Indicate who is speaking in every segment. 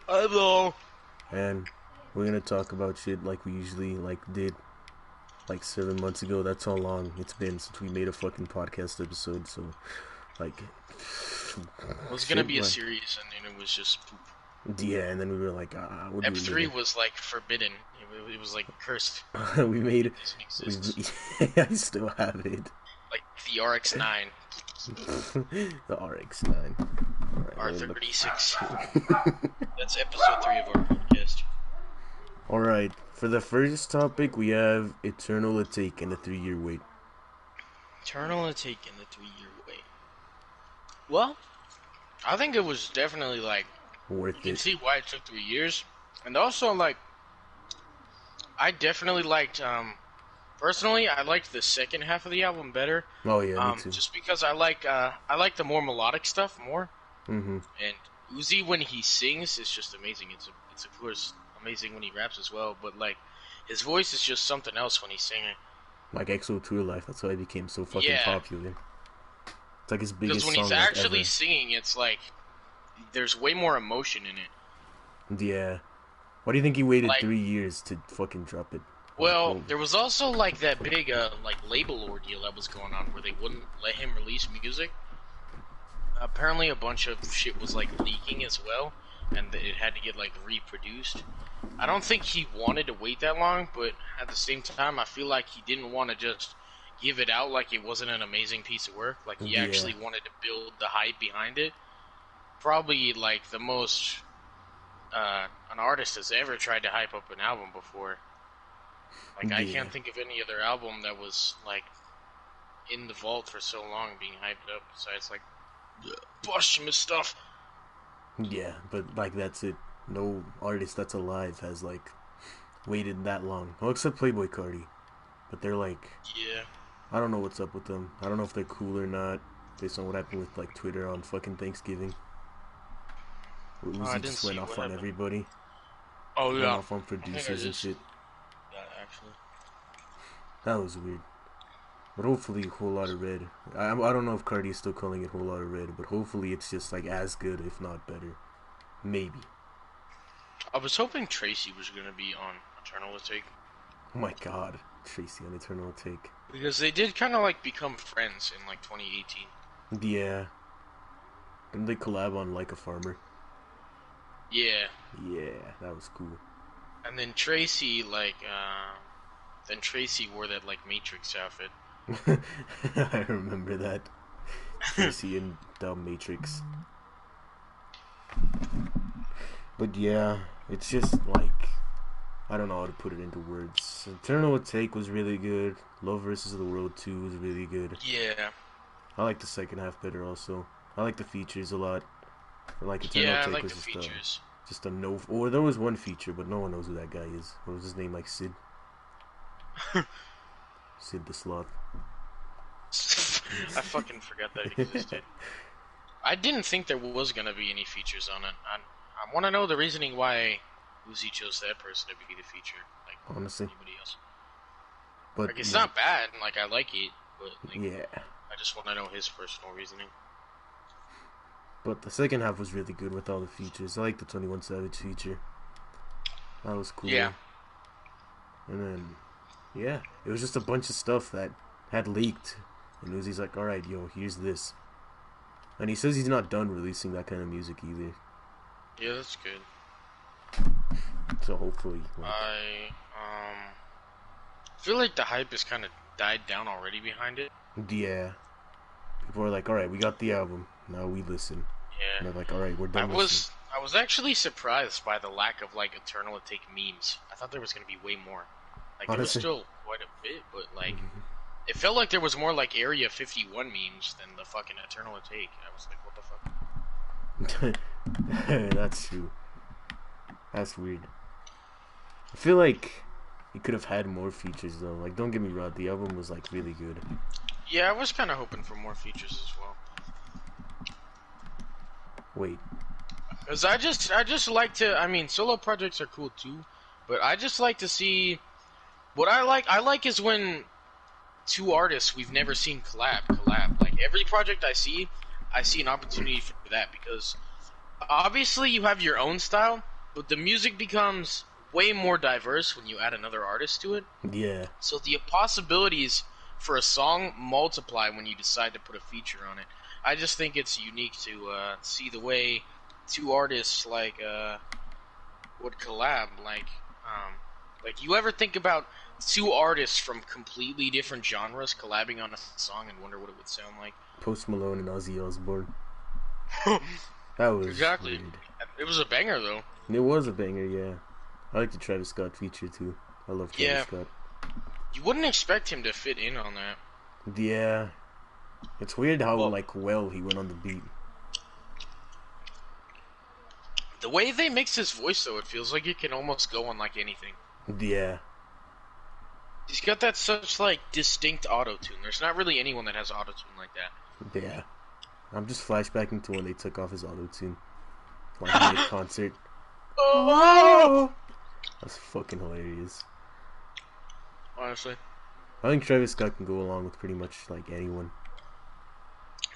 Speaker 1: Hello.
Speaker 2: And we're gonna talk about shit like we usually did like 7 months ago. That's how long it's been since we made a fucking podcast episode. So like
Speaker 1: It was gonna
Speaker 2: shit,
Speaker 1: be a
Speaker 2: man.
Speaker 1: series, and then it was just poop.
Speaker 2: Yeah, and then we were like, what do we
Speaker 1: EP3
Speaker 2: make
Speaker 1: was like forbidden. It was like cursed.
Speaker 2: it? We made
Speaker 1: It doesn't
Speaker 2: we
Speaker 1: exist.
Speaker 2: I still have it.
Speaker 1: Like the RX-9,
Speaker 2: The RX-9. All right, let me look.
Speaker 1: R36. That's episode 3 of our podcast.
Speaker 2: All right, for the first topic, we have Eternal Atake and the 3-year wait.
Speaker 1: Eternal Atake in the 3-year wait. Well, I think it was definitely like you
Speaker 2: Worth
Speaker 1: can
Speaker 2: it.
Speaker 1: see why it took 3 years, and also like I definitely liked personally I liked the second half of the album better.
Speaker 2: Oh yeah, me too.
Speaker 1: Just because I like the more melodic stuff more.
Speaker 2: Mm-hmm.
Speaker 1: And Uzi, when he sings, is just amazing. It's of course amazing when he raps as well, but like his voice is just something else when he's singing.
Speaker 2: Like EXO Tour Life. That's why he became so fucking
Speaker 1: Yeah,
Speaker 2: popular. It's like his
Speaker 1: because
Speaker 2: biggest
Speaker 1: when he's
Speaker 2: song like
Speaker 1: actually
Speaker 2: ever.
Speaker 1: singing, it's like there's way more emotion in it.
Speaker 2: Yeah. Why do you think he waited
Speaker 1: Like,
Speaker 2: 3 years to fucking drop it? Like,
Speaker 1: well,
Speaker 2: oh,
Speaker 1: there was also like that big like label ordeal that was going on where they wouldn't let him release music. Apparently, a bunch of shit was like leaking as well, and it had to get like reproduced. I don't think he wanted to wait that long, but at the same time, I feel like he didn't want to just give it out like it wasn't an amazing piece of work. Like he
Speaker 2: yeah.
Speaker 1: actually wanted to build the hype behind it. Probably like the most an artist has ever tried to hype up an album before. Like I
Speaker 2: Yeah.
Speaker 1: can't think of any other album that was like in the vault for so long being hyped up besides like posthumous stuff.
Speaker 2: Yeah, but like that's it. No artist that's alive has like waited that long. Well, except Playboy Cardi. But they're like,
Speaker 1: Yeah.
Speaker 2: I don't know what's up with them. I don't know if they're cool or not, based on what happened with like Twitter on fucking Thanksgiving. Where
Speaker 1: Oh, I
Speaker 2: Uzi
Speaker 1: didn't
Speaker 2: just went
Speaker 1: see what
Speaker 2: off on
Speaker 1: happened.
Speaker 2: everybody.
Speaker 1: Oh
Speaker 2: Went
Speaker 1: yeah,
Speaker 2: off on
Speaker 1: I think I
Speaker 2: producers and
Speaker 1: did see
Speaker 2: shit.
Speaker 1: that actually.
Speaker 2: That was weird. But hopefully, Whole Lot of Red. I don't know if Cardi is still calling it Whole Lot of Red, but hopefully it's just like as good, if not better. Maybe.
Speaker 1: I was hoping Tracy was gonna be on Eternal Take
Speaker 2: Oh my god. Tracy on Eternal Take.
Speaker 1: because they did kind of like become friends in like 2018.
Speaker 2: Yeah. Didn't they collab on Like a Farmer?
Speaker 1: Yeah,
Speaker 2: Yeah, that was cool.
Speaker 1: and then Tracy then Tracy wore that like Matrix outfit.
Speaker 2: I remember that. Tracy and Dumb Matrix. But yeah, it's just like I don't know how to put it into words. Eternal Take was really good. Love versus the World 2 was really good.
Speaker 1: Yeah,
Speaker 2: I like the second half better also. I like the features a lot. Like Eternal
Speaker 1: yeah, I
Speaker 2: Take
Speaker 1: like
Speaker 2: was
Speaker 1: the features.
Speaker 2: just a no. Or there was one feature, but no one knows who that guy is. What was his name? Like Sid. Sid the Sloth.
Speaker 1: I fucking forgot that existed. I didn't think there was gonna be any features on it. I want to know the reasoning why Uzi chose that person to be the feature, like
Speaker 2: Honestly,
Speaker 1: anybody else.
Speaker 2: but
Speaker 1: Like it's
Speaker 2: yeah,
Speaker 1: not bad, and like I like it, but like
Speaker 2: yeah.
Speaker 1: I just want to know his personal reasoning.
Speaker 2: But the second half was really good with all the features. I like the 21 Savage feature. That was cool.
Speaker 1: Yeah,
Speaker 2: And then, yeah, it was just a bunch of stuff that had leaked. And Uzi's like, alright, yo, here's this. And he says he's not done releasing that kind of music either.
Speaker 1: yeah, that's good.
Speaker 2: So hopefully, like,
Speaker 1: I feel like the hype has kind of died down already behind it.
Speaker 2: yeah. People are like, alright, we got the album. Now we listen. And
Speaker 1: Yeah,
Speaker 2: they're like, alright, we're
Speaker 1: I
Speaker 2: done listening.
Speaker 1: was I was actually surprised by the lack of like Eternal Take memes. I thought there was gonna be way more. Like there was
Speaker 2: Honestly.
Speaker 1: still quite a bit, but like it felt like there was more like Area 51 memes than the fucking Eternal Take. I was like, what the fuck?
Speaker 2: That's true. That's weird. I feel like he could have had more features though. Like, don't get me wrong, the album was like really good.
Speaker 1: Yeah, I was kind of hoping for more features as well.
Speaker 2: Wait,
Speaker 1: Cause I just like to. I mean, solo projects are cool too, but I just like to see. What I like is when two artists we've never seen collab. Like every project I see an opportunity for that because obviously you have your own style, but the music becomes way more diverse when you add another artist to it.
Speaker 2: Yeah.
Speaker 1: So the possibilities for a song multiply when you decide to put a feature on it. I just think it's unique to see the way two artists would collab. Like you ever think about two artists from completely different genres collabing on a song and wonder what it would sound like?
Speaker 2: Post Malone and Ozzy Osbourne. That was
Speaker 1: Exactly.
Speaker 2: weird.
Speaker 1: It was a banger though.
Speaker 2: It was a banger, yeah. I like the Travis Scott feature too. I love Travis Scott.
Speaker 1: You wouldn't expect him to fit in on that.
Speaker 2: Yeah. It's weird how well he went on the beat.
Speaker 1: The way they mix his voice though, it feels like it can almost go on like anything.
Speaker 2: Yeah.
Speaker 1: He's got that such like distinct auto-tune. There's not really anyone that has auto-tune like that.
Speaker 2: Yeah. I'm just flashbacking to when they took off his auto-tune. Like in a concert.
Speaker 1: Oh!
Speaker 2: That's fucking hilarious.
Speaker 1: Honestly.
Speaker 2: I think Travis Scott can go along with pretty much like anyone.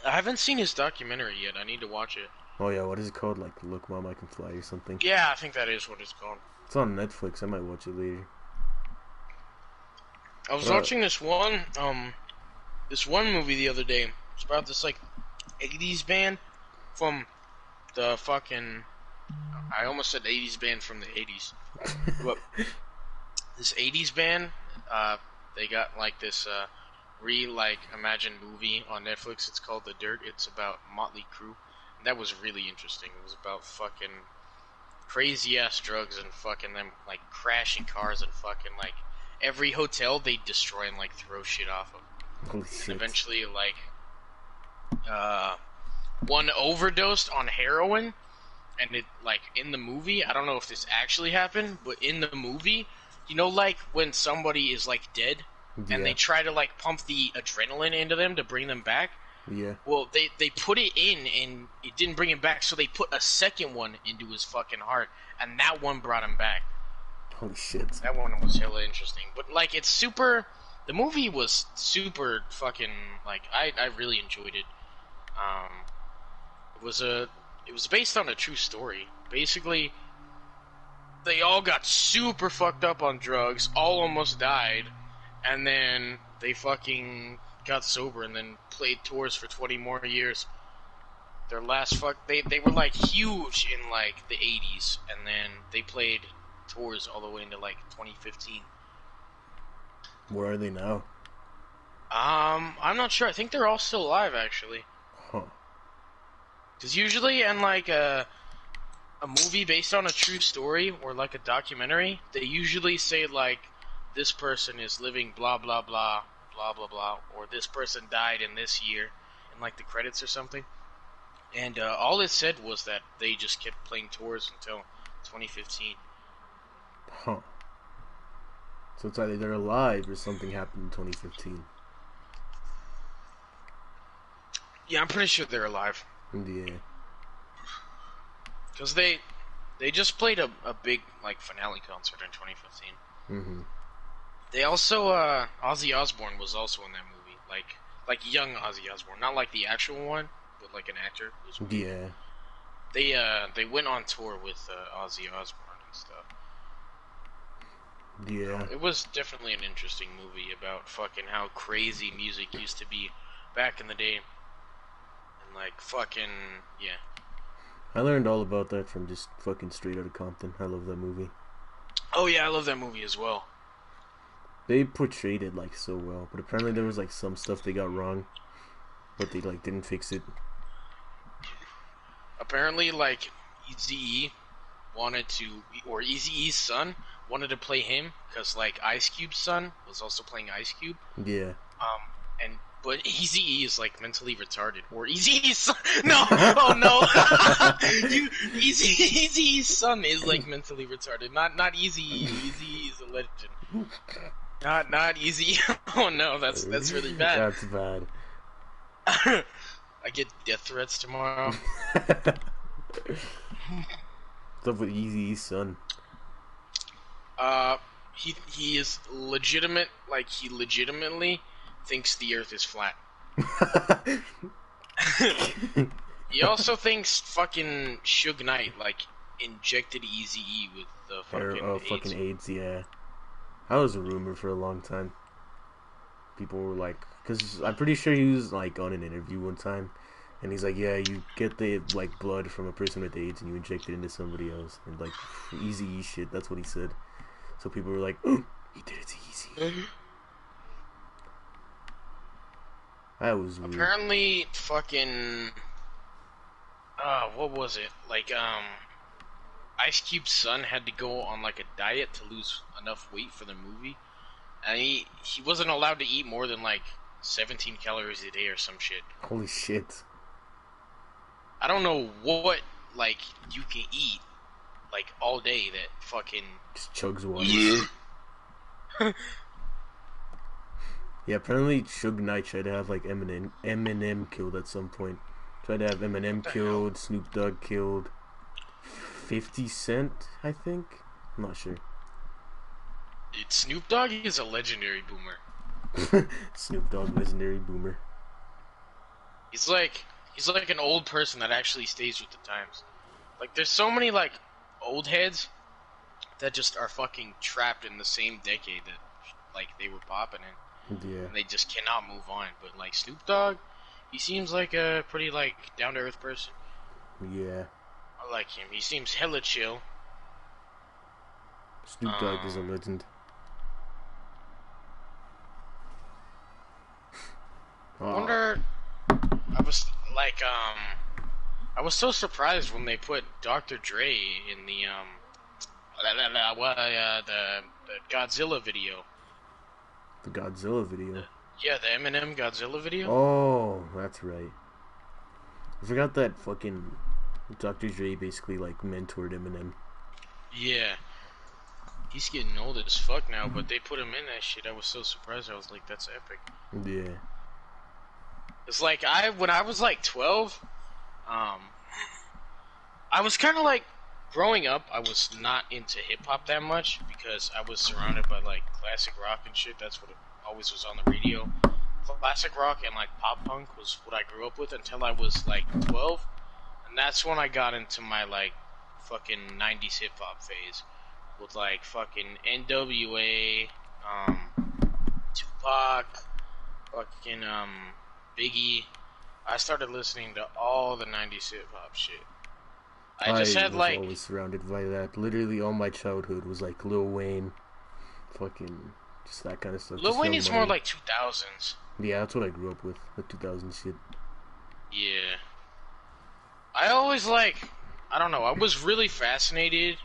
Speaker 1: I haven't seen his documentary yet. I need to watch it.
Speaker 2: Oh yeah, what is it called? Like Look Mom, I Can Fly or something?
Speaker 1: Yeah, I think that is what it's called.
Speaker 2: It's on Netflix. I might watch it later.
Speaker 1: I was watching this one movie the other day. It's about this like 80s band from the fucking, I almost said 80s band from the 80s. But this 80s band, they got like this imagined movie on Netflix. It's called The Dirt. It's about Motley Crue. And that was really interesting. It was about fucking crazy ass drugs and fucking them like crashing cars and fucking like every hotel they destroy and like throw shit off of.
Speaker 2: Holy shit.
Speaker 1: And eventually like one overdosed on heroin, and it like in the movie, I don't know if this actually happened, but in the movie, you know, like when somebody is like dead and they try to like pump the adrenaline into them to bring them back.
Speaker 2: Yeah.
Speaker 1: Well, they put it in and it didn't bring him back, so they put a second one into his fucking heart, and that one brought him back.
Speaker 2: Holy shit.
Speaker 1: That one was hella interesting. But like it's super, the movie was super fucking like I really enjoyed it. It was based on a true story. Basically, they all got super fucked up on drugs, all almost died, and then they fucking got sober and then played tours for 20 more years. Their last they were like huge in like the 80s, and then they played tours all the way into like 2015.
Speaker 2: Where are they now?
Speaker 1: I'm not sure. I think they're all still alive actually.
Speaker 2: Huh.
Speaker 1: Because usually in like a movie based on a true story or like a documentary, they usually say like this person is living blah blah blah blah blah blah, or this person died in this year in like the credits or something. And all it said was that they just kept playing tours until 2015.
Speaker 2: Huh. So it's either they're alive or something happened in 2015.
Speaker 1: Yeah, I'm pretty sure they're alive.
Speaker 2: Yeah.
Speaker 1: Because they just played a big like finale concert in 2015.
Speaker 2: Mm-hmm.
Speaker 1: They also Ozzy Osbourne was also in that movie, like young Ozzy Osbourne, not like the actual one, but like an actor.
Speaker 2: Yeah.
Speaker 1: They went on tour with Ozzy Osbourne and stuff.
Speaker 2: Yeah.
Speaker 1: It was definitely an interesting movie about fucking how crazy music used to be back in the day. And like fucking yeah.
Speaker 2: I learned all about that from just fucking Straight Outta Compton. I love that movie.
Speaker 1: Oh yeah, I love that movie as well.
Speaker 2: They portrayed it like so well, but apparently there was like some stuff they got wrong, but they like didn't fix it.
Speaker 1: Apparently, like Eazy-E wanted to, or Eazy-E's son wanted to play him because like Ice Cube's son was also playing Ice Cube.
Speaker 2: Yeah.
Speaker 1: But Eazy-E is like mentally retarded, or Eazy-E's son. No, oh no, Eazy-E's son is like mentally retarded. Not Eazy-E. Eazy-E is a legend. Not Easy. Oh no, that's really bad.
Speaker 2: That's bad.
Speaker 1: I get death threats tomorrow.
Speaker 2: What's up with Eazy-E's son?
Speaker 1: He is legitimate. Like he legitimately thinks the Earth is flat. He also thinks fucking Suge Knight. Like injected Eazy-E with the
Speaker 2: Or
Speaker 1: fucking
Speaker 2: fucking
Speaker 1: AIDS.
Speaker 2: AIDS, yeah. That was a rumor for a long time. People were like, because I'm pretty sure he was like on an interview one time, and he's like, yeah, you get the like blood from a person with AIDS and you inject it into somebody else, and like Eazy-E shit. That's what he said. So people were like, oh, he did it to Eazy. That was weird.
Speaker 1: Apparently, fucking, what was it? Like, Ice Cube's son had to go on like a diet to lose enough weight for the movie, and he wasn't allowed to eat more than like 17 calories a day or some shit.
Speaker 2: Holy shit.
Speaker 1: I don't know what like you can eat like all day that fucking
Speaker 2: Just chugs water. Yeah, apparently Suge Knight tried to have like Eminem killed at some point. Tried to have Eminem killed, Snoop Dogg killed, 50 Cent, I think. I'm not sure.
Speaker 1: Snoop Dogg is a legendary boomer.
Speaker 2: Snoop Dogg, legendary boomer.
Speaker 1: He's like an old person that actually stays with the times. Like there's so many like old heads that just are fucking trapped in the same decade that like they were popping in.
Speaker 2: Yeah.
Speaker 1: And they just cannot move on. But like Snoop Dogg, he seems like a pretty like down to earth person.
Speaker 2: Yeah.
Speaker 1: I like him. He seems hella chill.
Speaker 2: Snoop Dogg is a legend.
Speaker 1: I wonder. I was so surprised when they put Dr. Dre in the Godzilla video.
Speaker 2: The Godzilla video.
Speaker 1: Yeah, the Eminem Godzilla video.
Speaker 2: Oh, that's right. I forgot that fucking Dr. Dre basically like mentored Eminem.
Speaker 1: Yeah. He's getting old as fuck now, but they put him in that shit. I was so surprised. I was like, that's epic.
Speaker 2: Yeah.
Speaker 1: It's like when I was like 12, I was kind of like growing up. I was not into hip hop that much because I was surrounded by like classic rock and shit. That's what always was on the radio. Classic rock and like pop punk was what I grew up with until I was like 12, and that's when I got into my like fucking 90s hip hop phase with like fucking NWA, Tupac, fucking Biggie. I started listening to all the 90s hip hop shit. I just had like
Speaker 2: always surrounded by that. Literally all my childhood was like Lil Wayne, fucking just that kind of stuff.
Speaker 1: Lil Wayne is more like 2000s.
Speaker 2: Yeah, that's what I grew up with, the 2000 shit.
Speaker 1: Yeah. I always like, I don't know, I was really fascinated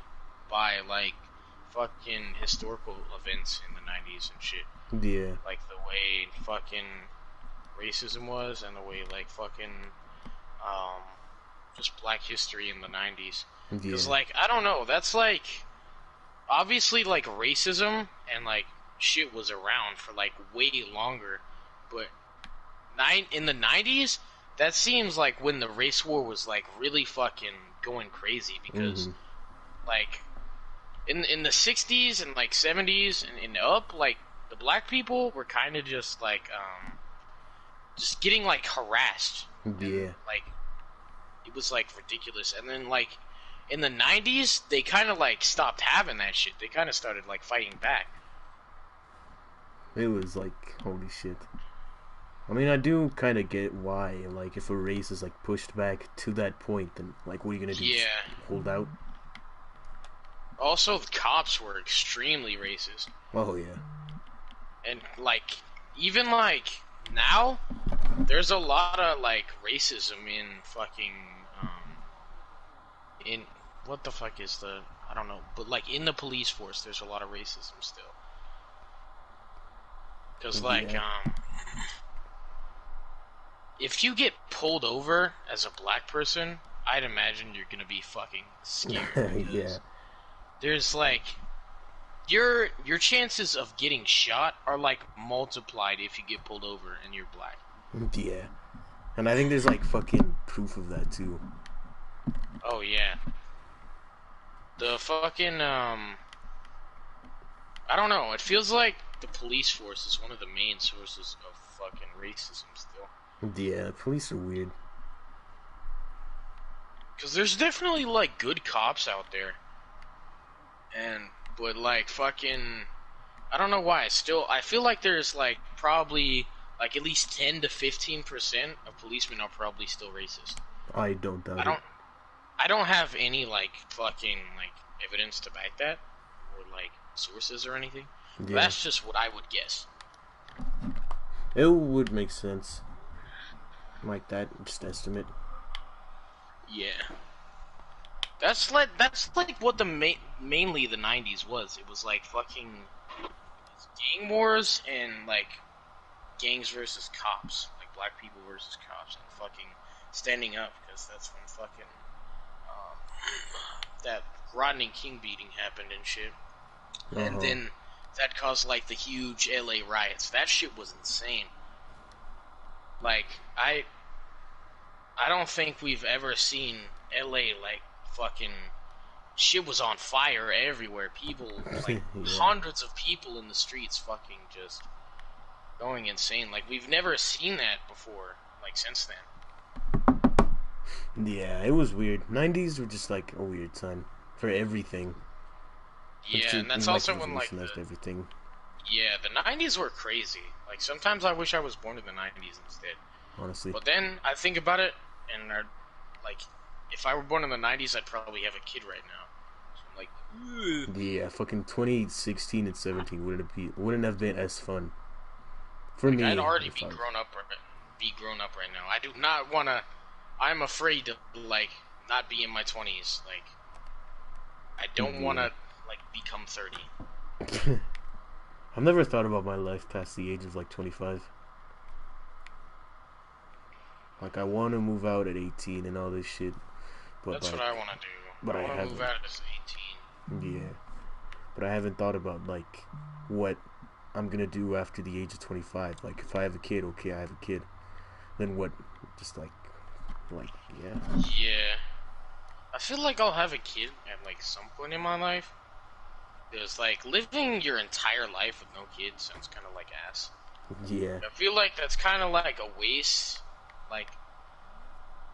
Speaker 1: by like fucking historical events in the 90s and shit.
Speaker 2: Yeah.
Speaker 1: Like the way fucking racism was and the way like fucking just black history in the 90s. Because like, I don't know, that's like, obviously like racism and like shit was around for like way longer, but in the 90s, that seems like when the race war was like really fucking going crazy because like in the 60s and like 70s and up, like the black people were kind of just like just getting like harassed.
Speaker 2: Yeah.
Speaker 1: And, like it was like ridiculous. And then like in the 90s, they kind of like stopped having that shit. They kind of started like fighting back.
Speaker 2: It was like, holy shit. I mean, I do kind of get why. Like, if a race is like pushed back to that point, then like, what are you gonna do?
Speaker 1: Yeah.
Speaker 2: Hold out?
Speaker 1: Also, the cops were extremely racist.
Speaker 2: Oh yeah.
Speaker 1: And like, even like now, there's a lot of like racism in fucking in what the fuck is the, I don't know, but like in the police force, there's a lot of racism still. Because like if you get pulled over as a black person, I'd imagine you're gonna be fucking scared.
Speaker 2: Yeah.
Speaker 1: There's like your chances of getting shot are like multiplied if you get pulled over and you're black.
Speaker 2: Yeah. And I think there's like fucking proof of that too.
Speaker 1: Oh yeah. The fucking I don't know, it feels like the police force is one of the main sources of fucking racism still.
Speaker 2: Yeah, police are weird.
Speaker 1: Because there's definitely, like, good cops out there. But, like, fucking... I don't know why. I feel like there's, like, probably, like, at least 10 to 15% of policemen are probably still racist.
Speaker 2: I don't doubt
Speaker 1: I
Speaker 2: it.
Speaker 1: don't... I don't have any, like, fucking, like, evidence to back that. Or, like, sources or anything.
Speaker 2: Yeah.
Speaker 1: That's just what I would guess.
Speaker 2: It would make sense. Like that, just estimate.
Speaker 1: Yeah. That's like what mainly the 90s was. It was like fucking gang wars and like gangs versus cops, like black people versus cops, and fucking standing up because that's when fucking that Rodney King beating happened and shit. And then that caused like the huge LA riots. That shit was insane. Like I don't think we've ever seen LA like fucking shit was on fire everywhere. People like hundreds of people in the streets fucking just going insane. Like we've never seen that before, like since then.
Speaker 2: Yeah, it was weird. 90s were just like a weird time for everything.
Speaker 1: Yeah, and that's also when like
Speaker 2: everything.
Speaker 1: Yeah, the 90s were crazy. Like sometimes I wish I was born in the 90s instead.
Speaker 2: Honestly.
Speaker 1: But then I think about it and like if I were born in the 90s I'd probably have a kid right now. So I'm like, ugh.
Speaker 2: Yeah, fucking 2016 and 17 wouldn't have been as fun. For
Speaker 1: like,
Speaker 2: me,
Speaker 1: I'd already be grown up right now. I do not want to. I'm afraid to like not be in my 20s. Like I don't want to like become 30.
Speaker 2: I've never thought about my life past the age of like 25. Like I want to move out at 18 and all this shit. But
Speaker 1: that's what I want to do.
Speaker 2: But
Speaker 1: I want to move out at 18.
Speaker 2: Yeah. But I haven't thought about like what I'm gonna do after the age of 25. Like if I have a kid, okay, I have a kid. Then what? Just like yeah.
Speaker 1: Yeah. I feel like I'll have a kid at like some point in my life. Because like living your entire life with no kids sounds kind of like ass.
Speaker 2: Yeah.
Speaker 1: I feel like that's kind of like a waste. Like,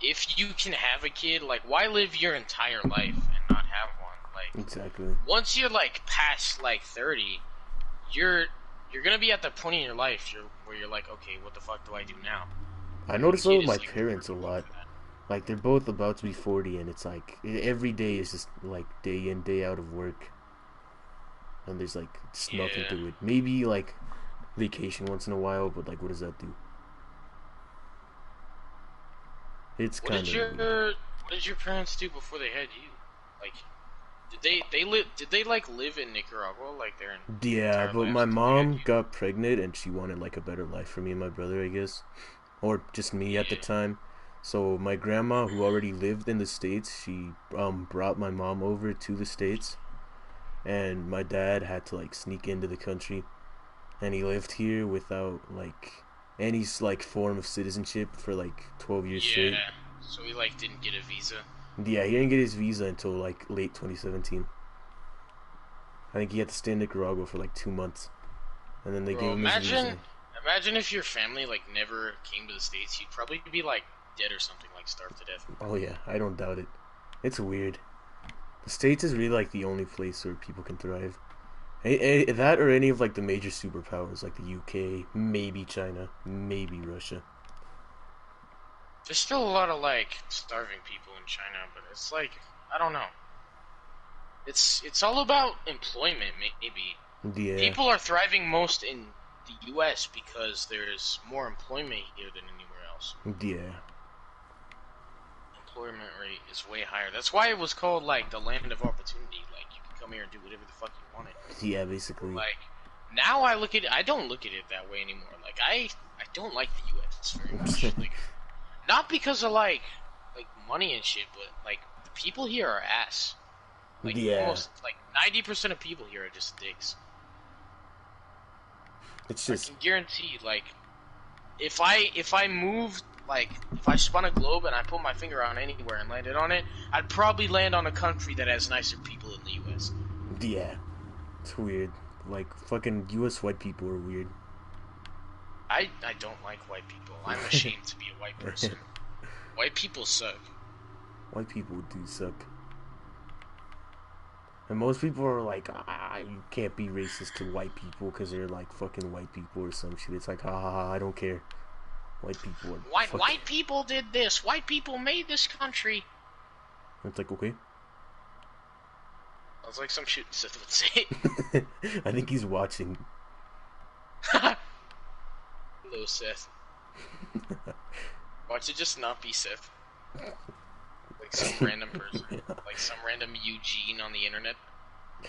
Speaker 1: if you can have a kid, like, why live your entire life and not have one? Like,
Speaker 2: exactly.
Speaker 1: Once you're like past like 30, you're gonna be at the point in your life where you're like, okay, what the fuck do I do now?
Speaker 2: I notice that with my parents a lot. Like they're both about to be 40, and it's like every day is just like day in day out of work, and there's like just nothing to it. Maybe like vacation once in a while, but like what does that do? It's kind of.
Speaker 1: What did your parents do before they had you? Like, did they like live in Nicaragua? Like they're in.
Speaker 2: Yeah, but my mom got pregnant and she wanted like a better life for me and my brother, I guess, or just me at the time. So my grandma, who already lived in the States, she brought my mom over to the States, and my dad had to like sneak into the country, and he lived here without like any like form of citizenship for like 12 years straight.
Speaker 1: Yeah, so he like didn't get a visa.
Speaker 2: Yeah, he didn't get his visa until like late 2017. I think he had to stay in Nicaragua for like 2 months, and then they gave him his visa.
Speaker 1: Imagine if your family like never came to the States, you'd probably be like dead or something, like starved to death.
Speaker 2: Oh yeah, I don't doubt it. It's weird. The States is really like the only place where people can thrive. That or any of like the major superpowers, like the UK, maybe China, maybe Russia.
Speaker 1: There's still a lot of like starving people in China, but it's like I don't know. It's all about employment, maybe.
Speaker 2: Yeah.
Speaker 1: People are thriving most in the U.S. because there's more employment here than anywhere else.
Speaker 2: Yeah.
Speaker 1: Employment rate is way higher. That's why it was called like the land of opportunity. Like you can come here and do whatever the fuck you wanted.
Speaker 2: Yeah, basically.
Speaker 1: Like now I don't look at it that way anymore. Like I don't like the U.S. very much. Like not because of like money and shit, but like the people here are ass. Like almost like 90% of people here are just dicks.
Speaker 2: It's just
Speaker 1: I can guarantee like if I moved, like if I spun a globe and I put my finger on anywhere and landed on it, I'd probably land on a country that has nicer people than the U.S.
Speaker 2: Yeah, it's weird. Like fucking U.S. white people are weird.
Speaker 1: I don't like white people. I'm ashamed to be a white person. White people suck.
Speaker 2: White people do suck. And most people are like, you can't be racist to white people because they're like fucking white people or some shit. It's like, ha ha ha, I don't care. White people are
Speaker 1: White people did this. White people made this country.
Speaker 2: It's like, okay.
Speaker 1: Sounds like some shit Sith would say.
Speaker 2: I think he's watching.
Speaker 1: Hello, Sith. Watch it just not be Sith. Like some random person. Like some random Eugene on the internet.
Speaker 2: He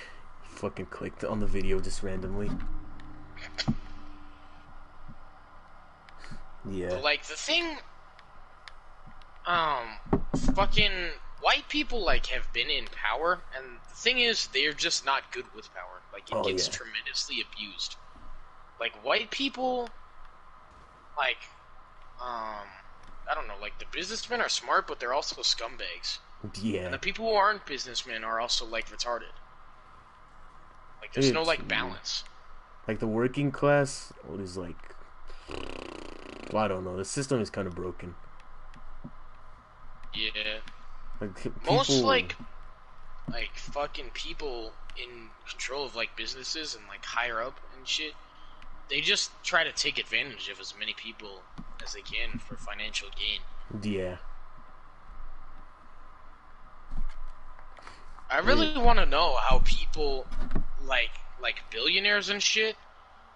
Speaker 2: fucking clicked on the video just randomly. Yeah.
Speaker 1: But like the thing, fucking white people like have been in power, and the thing is they're just not good with power. Like it gets tremendously abused. Like white people, like, I don't know, like the businessmen are smart, but they're also scumbags.
Speaker 2: Yeah.
Speaker 1: And the people who aren't businessmen are also like retarded. Like there's no like balance.
Speaker 2: Like the working class, what is like, well, I don't know. The system is kind of broken.
Speaker 1: Yeah.
Speaker 2: Like people...
Speaker 1: Most like fucking people in control of like businesses and like higher up and shit, they just try to take advantage of as many people as they can for financial gain.
Speaker 2: Yeah.
Speaker 1: I really want to know how people like billionaires and shit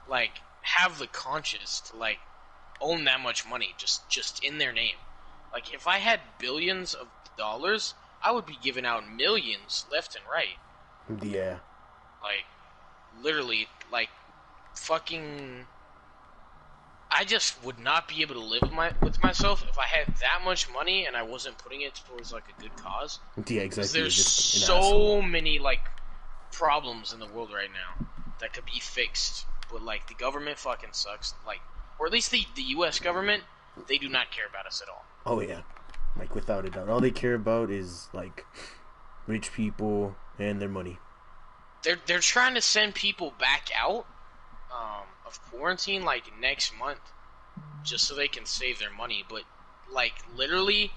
Speaker 1: like have the conscience to like own that much money just in their name. Like if I had billions of dollars, I would be giving out millions left and right.
Speaker 2: Yeah.
Speaker 1: Like literally, like fucking, I just would not be able to live with myself if I had that much money and I wasn't putting it towards like a good cause.
Speaker 2: Yeah, exactly.
Speaker 1: There's so many like problems in the world right now that could be fixed, but like the government fucking sucks. Like, or at least the U.S. government, they do not care about us at all.
Speaker 2: Oh yeah, like without a doubt, all they care about is like rich people and their money.
Speaker 1: They're trying to send people back out of quarantine like next month, just so they can save their money. But like literally,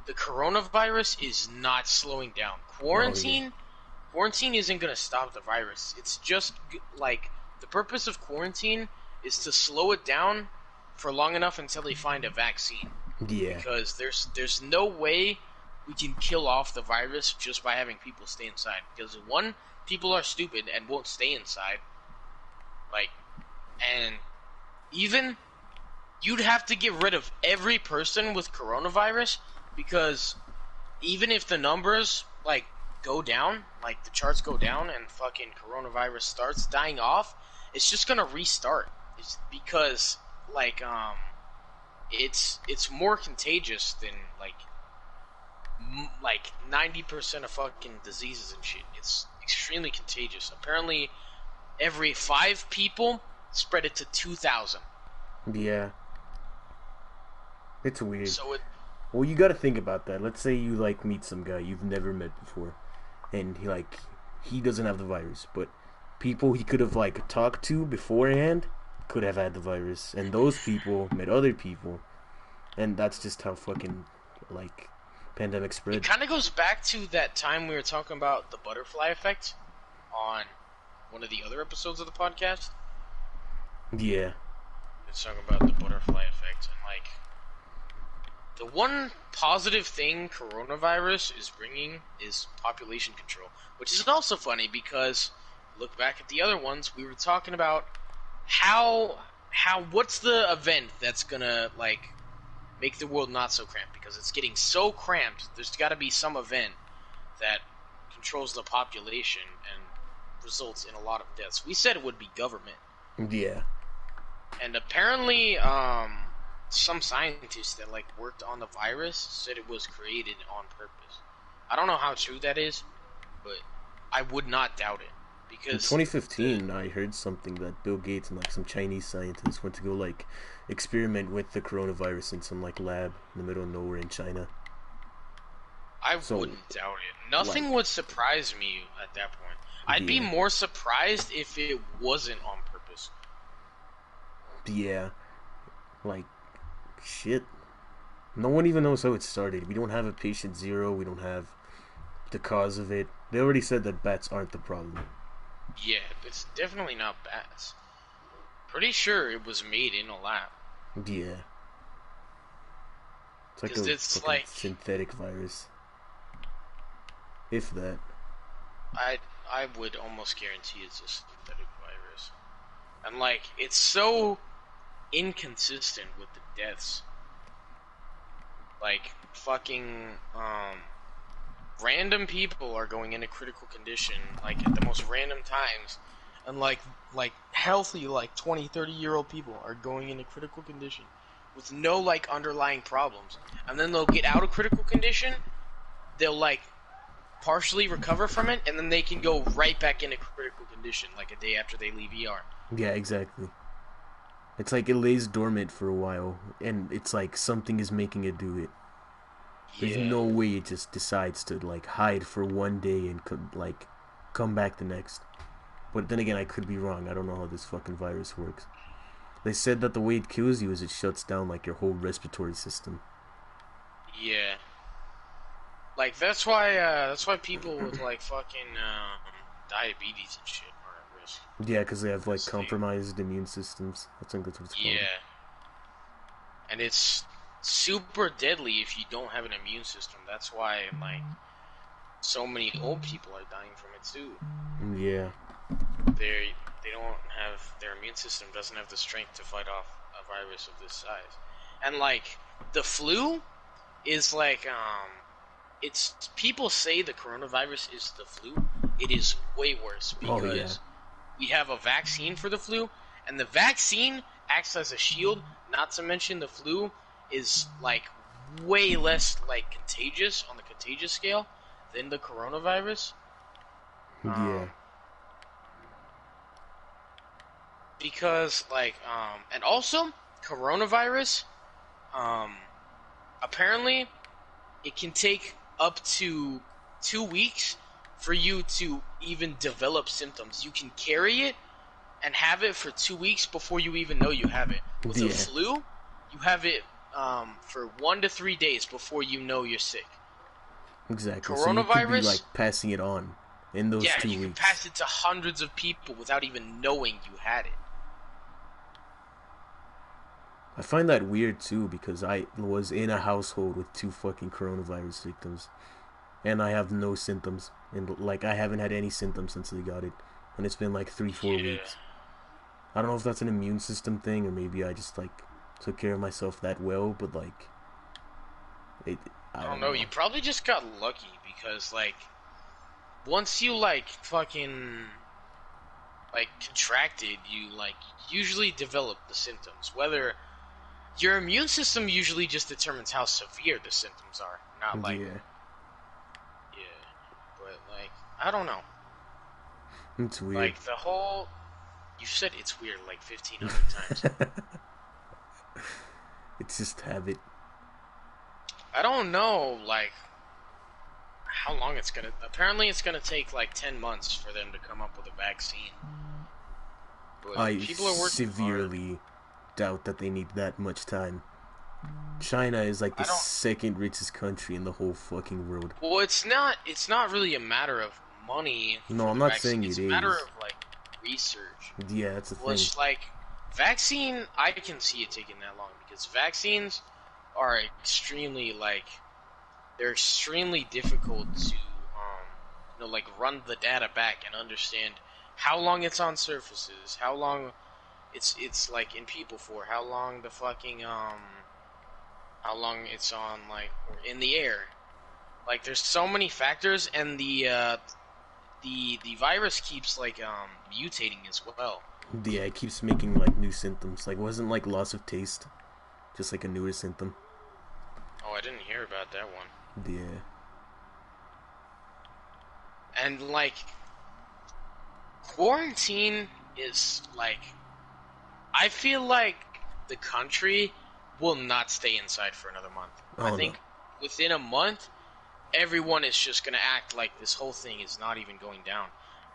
Speaker 1: the coronavirus is not slowing down. Quarantine isn't gonna stop the virus. It's just like the purpose of quarantine is to slow it down for long enough until they find a vaccine.
Speaker 2: Yeah.
Speaker 1: Because there's no way we can kill off the virus just by having people stay inside. Because one, people are stupid and won't stay inside. Like, and even you'd have to get rid of every person with coronavirus, because even if the numbers like go down, like the charts go down and fucking coronavirus starts dying off, it's just gonna restart. It's because like it's more contagious than like 90% of fucking diseases and shit. It's extremely contagious. Apparently, every 5 people spread it to 2,000.
Speaker 2: Yeah. It's weird.
Speaker 1: So
Speaker 2: well, you gotta think about that. Let's say you like meet some guy you've never met before, and he doesn't have the virus, but people he could have like talked to beforehand could have had the virus, and those people met other people, and that's just how fucking like pandemic spread.
Speaker 1: It kind of goes back to that time we were talking about the butterfly effect on one of the other episodes of the podcast.
Speaker 2: Yeah.
Speaker 1: It's talking about the butterfly effect, and like the one positive thing coronavirus is bringing is population control, which is also funny because look back at the other ones, we were talking about how what's the event that's gonna like make the world not so cramped, because it's getting so cramped. There's got to be some event that controls the population and results in a lot of deaths. We said it would be government.
Speaker 2: Yeah.
Speaker 1: And apparently, some scientists that like worked on the virus said it was created on purpose. I don't know how true that is, but I would not doubt it. Because
Speaker 2: in 2015, I heard something that Bill Gates and like some Chinese scientists went to go like experiment with the coronavirus in some like lab in the middle of nowhere in China.
Speaker 1: I wouldn't doubt it. Nothing would surprise me at that point. I'd be more surprised if it wasn't on purpose.
Speaker 2: Yeah. Like, shit. No one even knows how it started. We don't have a patient zero. We don't have the cause of it. They already said that bats aren't the problem.
Speaker 1: Yeah, it's definitely not bats. Pretty sure it was made in a lab.
Speaker 2: Yeah. It's like
Speaker 1: Because
Speaker 2: a
Speaker 1: it's
Speaker 2: fucking
Speaker 1: like,
Speaker 2: synthetic virus. If that.
Speaker 1: I I would almost guarantee it's a synthetic virus. And like, it's so inconsistent with the deaths. Like, fucking, random people are going into critical condition, like, at the most random times. And like healthy, like 20, 30-year-old people are going into critical condition with no, like, underlying problems. And then they'll get out of critical condition, they'll, like, partially recover from it, and then they can go right back into critical condition, like, a day after they leave ER.
Speaker 2: Yeah, exactly. It's like it lays dormant for a while, and it's like something is making it do it. There's
Speaker 1: Yeah.
Speaker 2: no way it just decides to like hide for one day and like come back the next. But then again, I could be wrong. I don't know how this fucking virus works. They said that the way it kills you is it shuts down like your whole respiratory system.
Speaker 1: Yeah. Like, that's why people with, like, fucking, diabetes and shit are at risk.
Speaker 2: Yeah, because they have like
Speaker 1: 'Cause
Speaker 2: compromised immune systems. I think that's what it's called.
Speaker 1: yeah. And it's super deadly if you don't have an immune system. That's why, like, so many old people are dying from it too.
Speaker 2: Yeah.
Speaker 1: They don't have, their immune system doesn't have the strength to fight off a virus of this size. And like, the flu is like, it's, people say the coronavirus is the flu. It is way worse because
Speaker 2: Oh yeah.
Speaker 1: we have a vaccine for the flu, and the vaccine acts as a shield. Not to mention the flu is like way less like contagious on the contagious scale than the coronavirus.
Speaker 2: Yeah.
Speaker 1: Because like and also coronavirus apparently it can take up to 2 weeks for you to even develop symptoms. You can carry it and have it for 2 weeks before you even know you have it. With the
Speaker 2: Yeah.
Speaker 1: flu, you have it for 1 to 3 days before you know you're sick.
Speaker 2: Exactly. So you could be
Speaker 1: Coronavirus,
Speaker 2: like passing it on in those
Speaker 1: yeah,
Speaker 2: 2
Speaker 1: you can
Speaker 2: weeks.
Speaker 1: pass it to hundreds of people without even knowing you had it.
Speaker 2: I find that weird too because I was in a household with 2 fucking coronavirus victims, and I have no symptoms, and like I haven't had any symptoms since they got it, and it's been like 3-4
Speaker 1: Yeah.
Speaker 2: weeks. I don't know if that's an immune system thing or maybe I just like took care of myself that well, but like it. I
Speaker 1: I don't know, you probably just got lucky because, like, once you, like, fucking, like, contracted, you, like, usually develop the symptoms. Whether your immune system usually just determines how severe the symptoms are, not like,
Speaker 2: Yeah,
Speaker 1: yeah, but, like, I don't know.
Speaker 2: it's weird.
Speaker 1: Like, the whole, you said it's weird like 1,500 times.
Speaker 2: It's just habit.
Speaker 1: I don't know, like, how long it's gonna, apparently it's gonna take, like, 10 months for them to come up with a vaccine. But
Speaker 2: I
Speaker 1: people are working hard.
Speaker 2: severely doubt that they need that much time. China is like the
Speaker 1: I don't.
Speaker 2: second richest country in the whole fucking world.
Speaker 1: Well, it's not. It's not really a matter of money.
Speaker 2: No,
Speaker 1: For
Speaker 2: I'm
Speaker 1: the
Speaker 2: not
Speaker 1: vaccine.
Speaker 2: saying
Speaker 1: it's
Speaker 2: it
Speaker 1: a matter
Speaker 2: is.
Speaker 1: of like research.
Speaker 2: Yeah, that's the thing.
Speaker 1: Which, like, vaccine, I can see it taking that long because vaccines are extremely like, they're extremely difficult to like, run the data back and understand how long it's on surfaces, how long it's like in people for, how long the fucking how long it's on, like, or in the air. Like, there's so many factors, and the virus keeps like mutating as well.
Speaker 2: Yeah, it keeps making like new symptoms. Like, wasn't like loss of taste just like a newer symptom?
Speaker 1: Oh, I didn't hear about that one.
Speaker 2: Yeah.
Speaker 1: And like, quarantine is like, I feel like the country will not stay inside for another month.
Speaker 2: Oh,
Speaker 1: I think
Speaker 2: no.
Speaker 1: within a month, everyone is just gonna act like this whole thing is not even going down,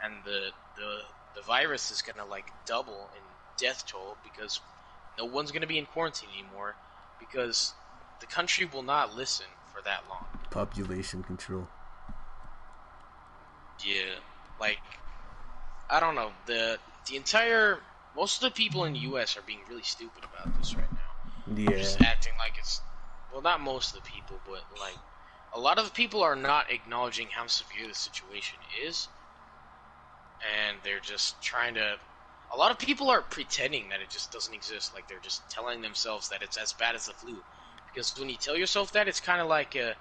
Speaker 1: and the virus is gonna like double in death toll because no one's gonna be in quarantine anymore because the country will not listen for that long.
Speaker 2: Population control.
Speaker 1: Yeah, like I don't know. The entire most of the people in the U.S. are being really stupid about this right now. They're
Speaker 2: Yeah.
Speaker 1: just acting like it's not most of the people, but like a lot of the people are not acknowledging how severe the situation is, and they're just trying to. A lot of people are pretending that it just doesn't exist. Like they're just telling themselves that it's as bad as the flu, because when you tell yourself that, it's kind of like it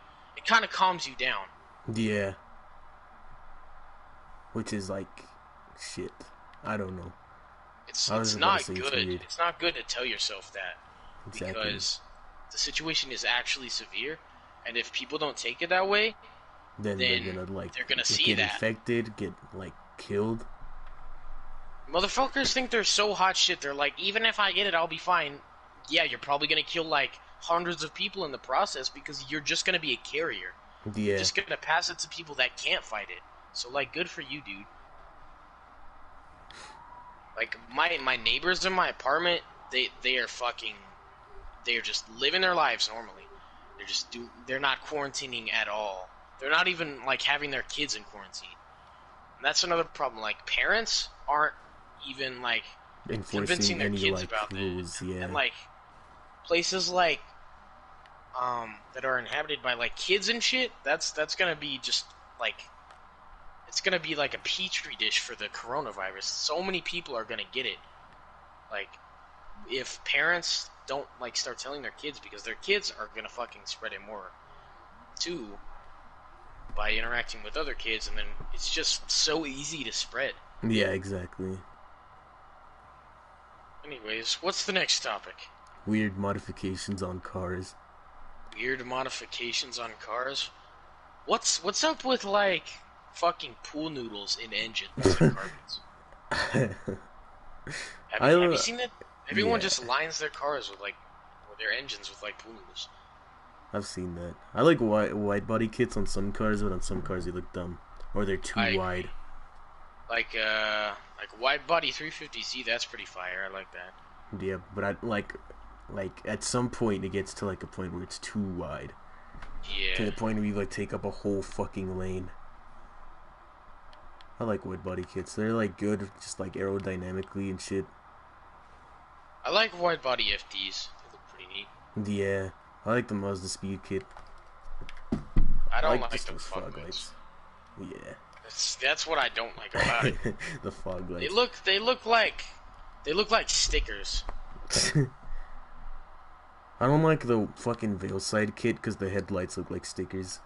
Speaker 1: kind of calms you down.
Speaker 2: Yeah. Which is like shit. I don't know.
Speaker 1: It's
Speaker 2: I was about
Speaker 1: not
Speaker 2: to say
Speaker 1: good.
Speaker 2: it's weird.
Speaker 1: It's not good to tell yourself that
Speaker 2: Exactly.
Speaker 1: because the situation is actually severe, and if people don't take it that way,
Speaker 2: Then they're gonna
Speaker 1: see
Speaker 2: get
Speaker 1: that.
Speaker 2: infected, get like killed.
Speaker 1: Motherfuckers think they're so hot shit. They're like, even if I get it, I'll be fine. Yeah, you're probably gonna kill like hundreds of people in the process because you're just gonna be a carrier.
Speaker 2: Yeah.
Speaker 1: You're just gonna pass it to people that can't fight it. So like, good for you, dude. Like my neighbors in my apartment, they are just living their lives normally. They're not quarantining at all. They're not even like having their kids in quarantine. And that's another problem. Like parents aren't even like convincing
Speaker 2: Enforcing
Speaker 1: their
Speaker 2: any
Speaker 1: kids
Speaker 2: like
Speaker 1: about
Speaker 2: rules,
Speaker 1: it.
Speaker 2: yeah.
Speaker 1: And like places like that are inhabited by like kids and shit, that's gonna be just like it's gonna be like a petri dish for the coronavirus. So many people are gonna get it. Like if parents don't like start telling their kids, because their kids are gonna fucking spread it more too by interacting with other kids, and then it's just so easy to spread.
Speaker 2: Yeah, exactly.
Speaker 1: Anyways, what's the next topic?
Speaker 2: Weird modifications on cars.
Speaker 1: Weird modifications on cars? What's up with like fucking pool noodles in engines and carpets? Have you seen that? Everyone just lines their cars with like their engines with like pool noodles.
Speaker 2: I've seen that. I like wide body kits on some cars, but on some cars they look dumb or they're too wide.
Speaker 1: Like wide body 350Z, that's pretty fire. I like that.
Speaker 2: Yeah, but I like at some point it gets to like a point where it's too wide.
Speaker 1: Yeah.
Speaker 2: To the point where you like take up a whole fucking lane. I like wide body kits. They're like good, just like aerodynamically and shit.
Speaker 1: I like wide body FDs. They look pretty neat.
Speaker 2: Yeah, I like the Mazda Speed kit.
Speaker 1: I don't like
Speaker 2: just
Speaker 1: the
Speaker 2: those
Speaker 1: fog lights.
Speaker 2: Yeah.
Speaker 1: That's what I don't like about it.
Speaker 2: The fog lights.
Speaker 1: They look like stickers.
Speaker 2: I don't like the fucking Veilside kit because the headlights look like stickers.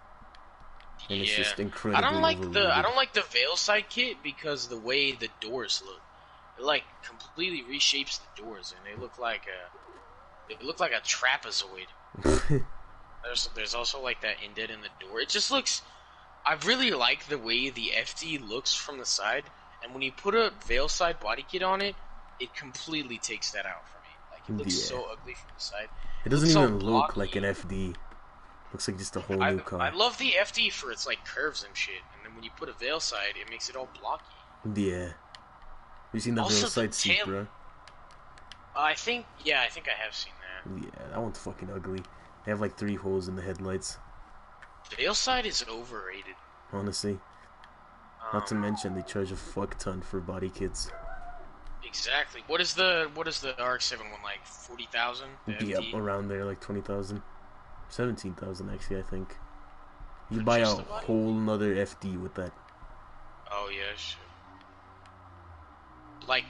Speaker 2: And it's just incredibly
Speaker 1: I don't like
Speaker 2: overrated.
Speaker 1: the Veilside kit because the way the doors look. It like completely reshapes the doors, and they look like a trapezoid. There's also like that indent in the door. It just looks. I really like the way the FD looks from the side, and when you put a Veilside body kit on it, it completely takes that out for me. Like it looks so ugly from the side.
Speaker 2: It doesn't even
Speaker 1: so
Speaker 2: look like an FD. Looks like just a whole new car.
Speaker 1: I love the FD for its like curves and shit, and then when you put a Veilside, it makes it all blocky.
Speaker 2: Yeah. You seen the Veilside Supra?
Speaker 1: I think I have seen that.
Speaker 2: Yeah, that one's fucking ugly. They have like 3 holes in the headlights.
Speaker 1: Veilside is overrated.
Speaker 2: Honestly. Not to mention they charge a fuck ton for body kits.
Speaker 1: Exactly. What is the RX-7 one like? 40,000?
Speaker 2: Yep, around there, like 20,000, 17,000 actually, I think. You buy a whole nother FD with that.
Speaker 1: Oh yeah, sure. Like,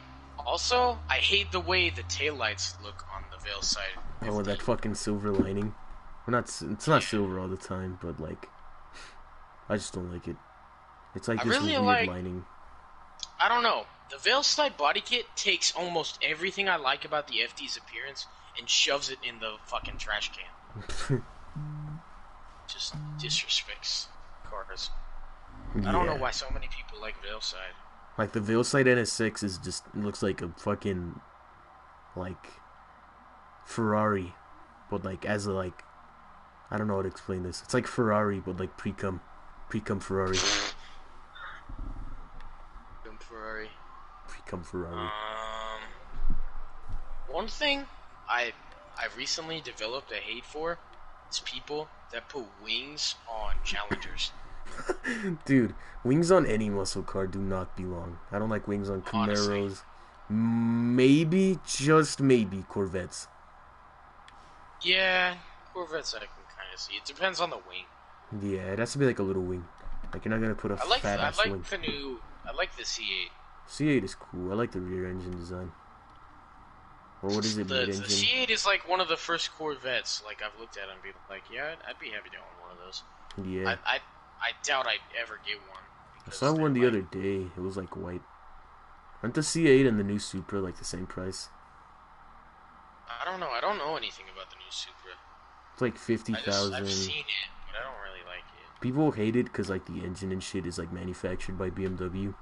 Speaker 1: also, I hate the way the taillights look on the Veilside.
Speaker 2: Oh, that fucking silver lining. It's not silver all the time, but like, I just don't like it. It's like this weird lining.
Speaker 1: I don't know. The Veilside body kit takes almost everything I like about the FD's appearance and shoves it in the fucking trash can. Just disrespects cars. I don't know why so many people like Veilside.
Speaker 2: Like the Veilside NS6 is just looks like a fucking like Ferrari, but like as a like I don't know how to explain this. It's like Ferrari, but like pre-cum Ferrari. Pre-cum Ferrari.
Speaker 1: One thing I recently developed a hate for It's people that put wings on Challengers.
Speaker 2: Dude, wings on any muscle car do not belong. I don't like wings on
Speaker 1: Honestly.
Speaker 2: Camaros. Maybe, just maybe, Corvettes.
Speaker 1: Yeah, Corvettes I can kind of see. It depends on the wing.
Speaker 2: Yeah, it has to be like a little wing. Like, you're not gonna put a fat ass wing.
Speaker 1: I like the C8.
Speaker 2: C8 is cool. I like the rear engine design. Or what is it,
Speaker 1: The
Speaker 2: mid-engine?
Speaker 1: C8 is like one of the first Corvettes. Like I've looked at them and be like, yeah, I'd be happy to own one of those.
Speaker 2: Yeah.
Speaker 1: I doubt I'd ever get one.
Speaker 2: I saw one the other day. It was like white. Aren't the C8 and the new Supra like the same price?
Speaker 1: I don't know. I don't know anything about the new Supra.
Speaker 2: It's like 50,000.
Speaker 1: I've seen it, but I don't really like it.
Speaker 2: People hate it because like the engine and shit is like manufactured by BMW.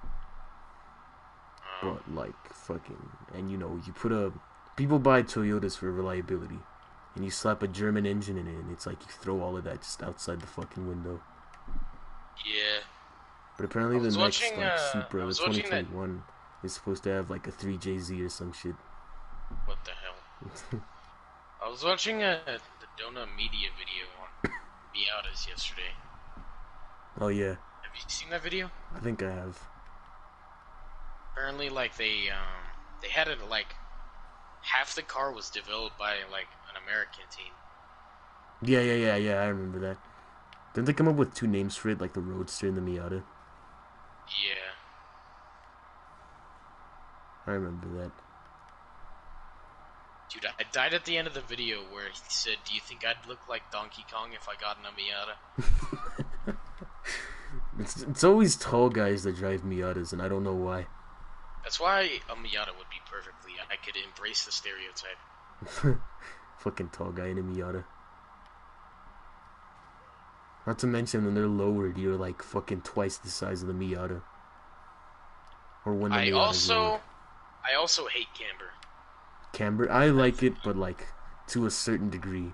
Speaker 2: But like fucking, and you know, you put a people buy Toyotas for reliability, and you slap a German engine in it, and it's like you throw all of that just outside the fucking window.
Speaker 1: Yeah.
Speaker 2: But apparently the next like Supra, the 2021, is supposed to have like a 3JZ or some shit.
Speaker 1: What the hell? I was watching the Donut Media video on Miatas yesterday.
Speaker 2: Oh yeah.
Speaker 1: Have you seen that video?
Speaker 2: I think I have.
Speaker 1: Apparently, like they had it like half the car was developed by like an American team.
Speaker 2: Yeah. I remember that. Didn't they come up with two names for it, like the Roadster and the Miata?
Speaker 1: Yeah.
Speaker 2: I remember that.
Speaker 1: Dude, I died at the end of the video where he said, "Do you think I'd look like Donkey Kong if I got in a Miata?"
Speaker 2: It's always tall guys that drive Miatas, and I don't know why.
Speaker 1: That's why a Miata would be perfectly. I could embrace the stereotype.
Speaker 2: Fucking tall guy in a Miata. Not to mention when they're lowered, you're like fucking twice the size of the Miata. Or when the Miata's lowered.
Speaker 1: I also hate camber.
Speaker 2: Camber, I like it, but like to a certain degree.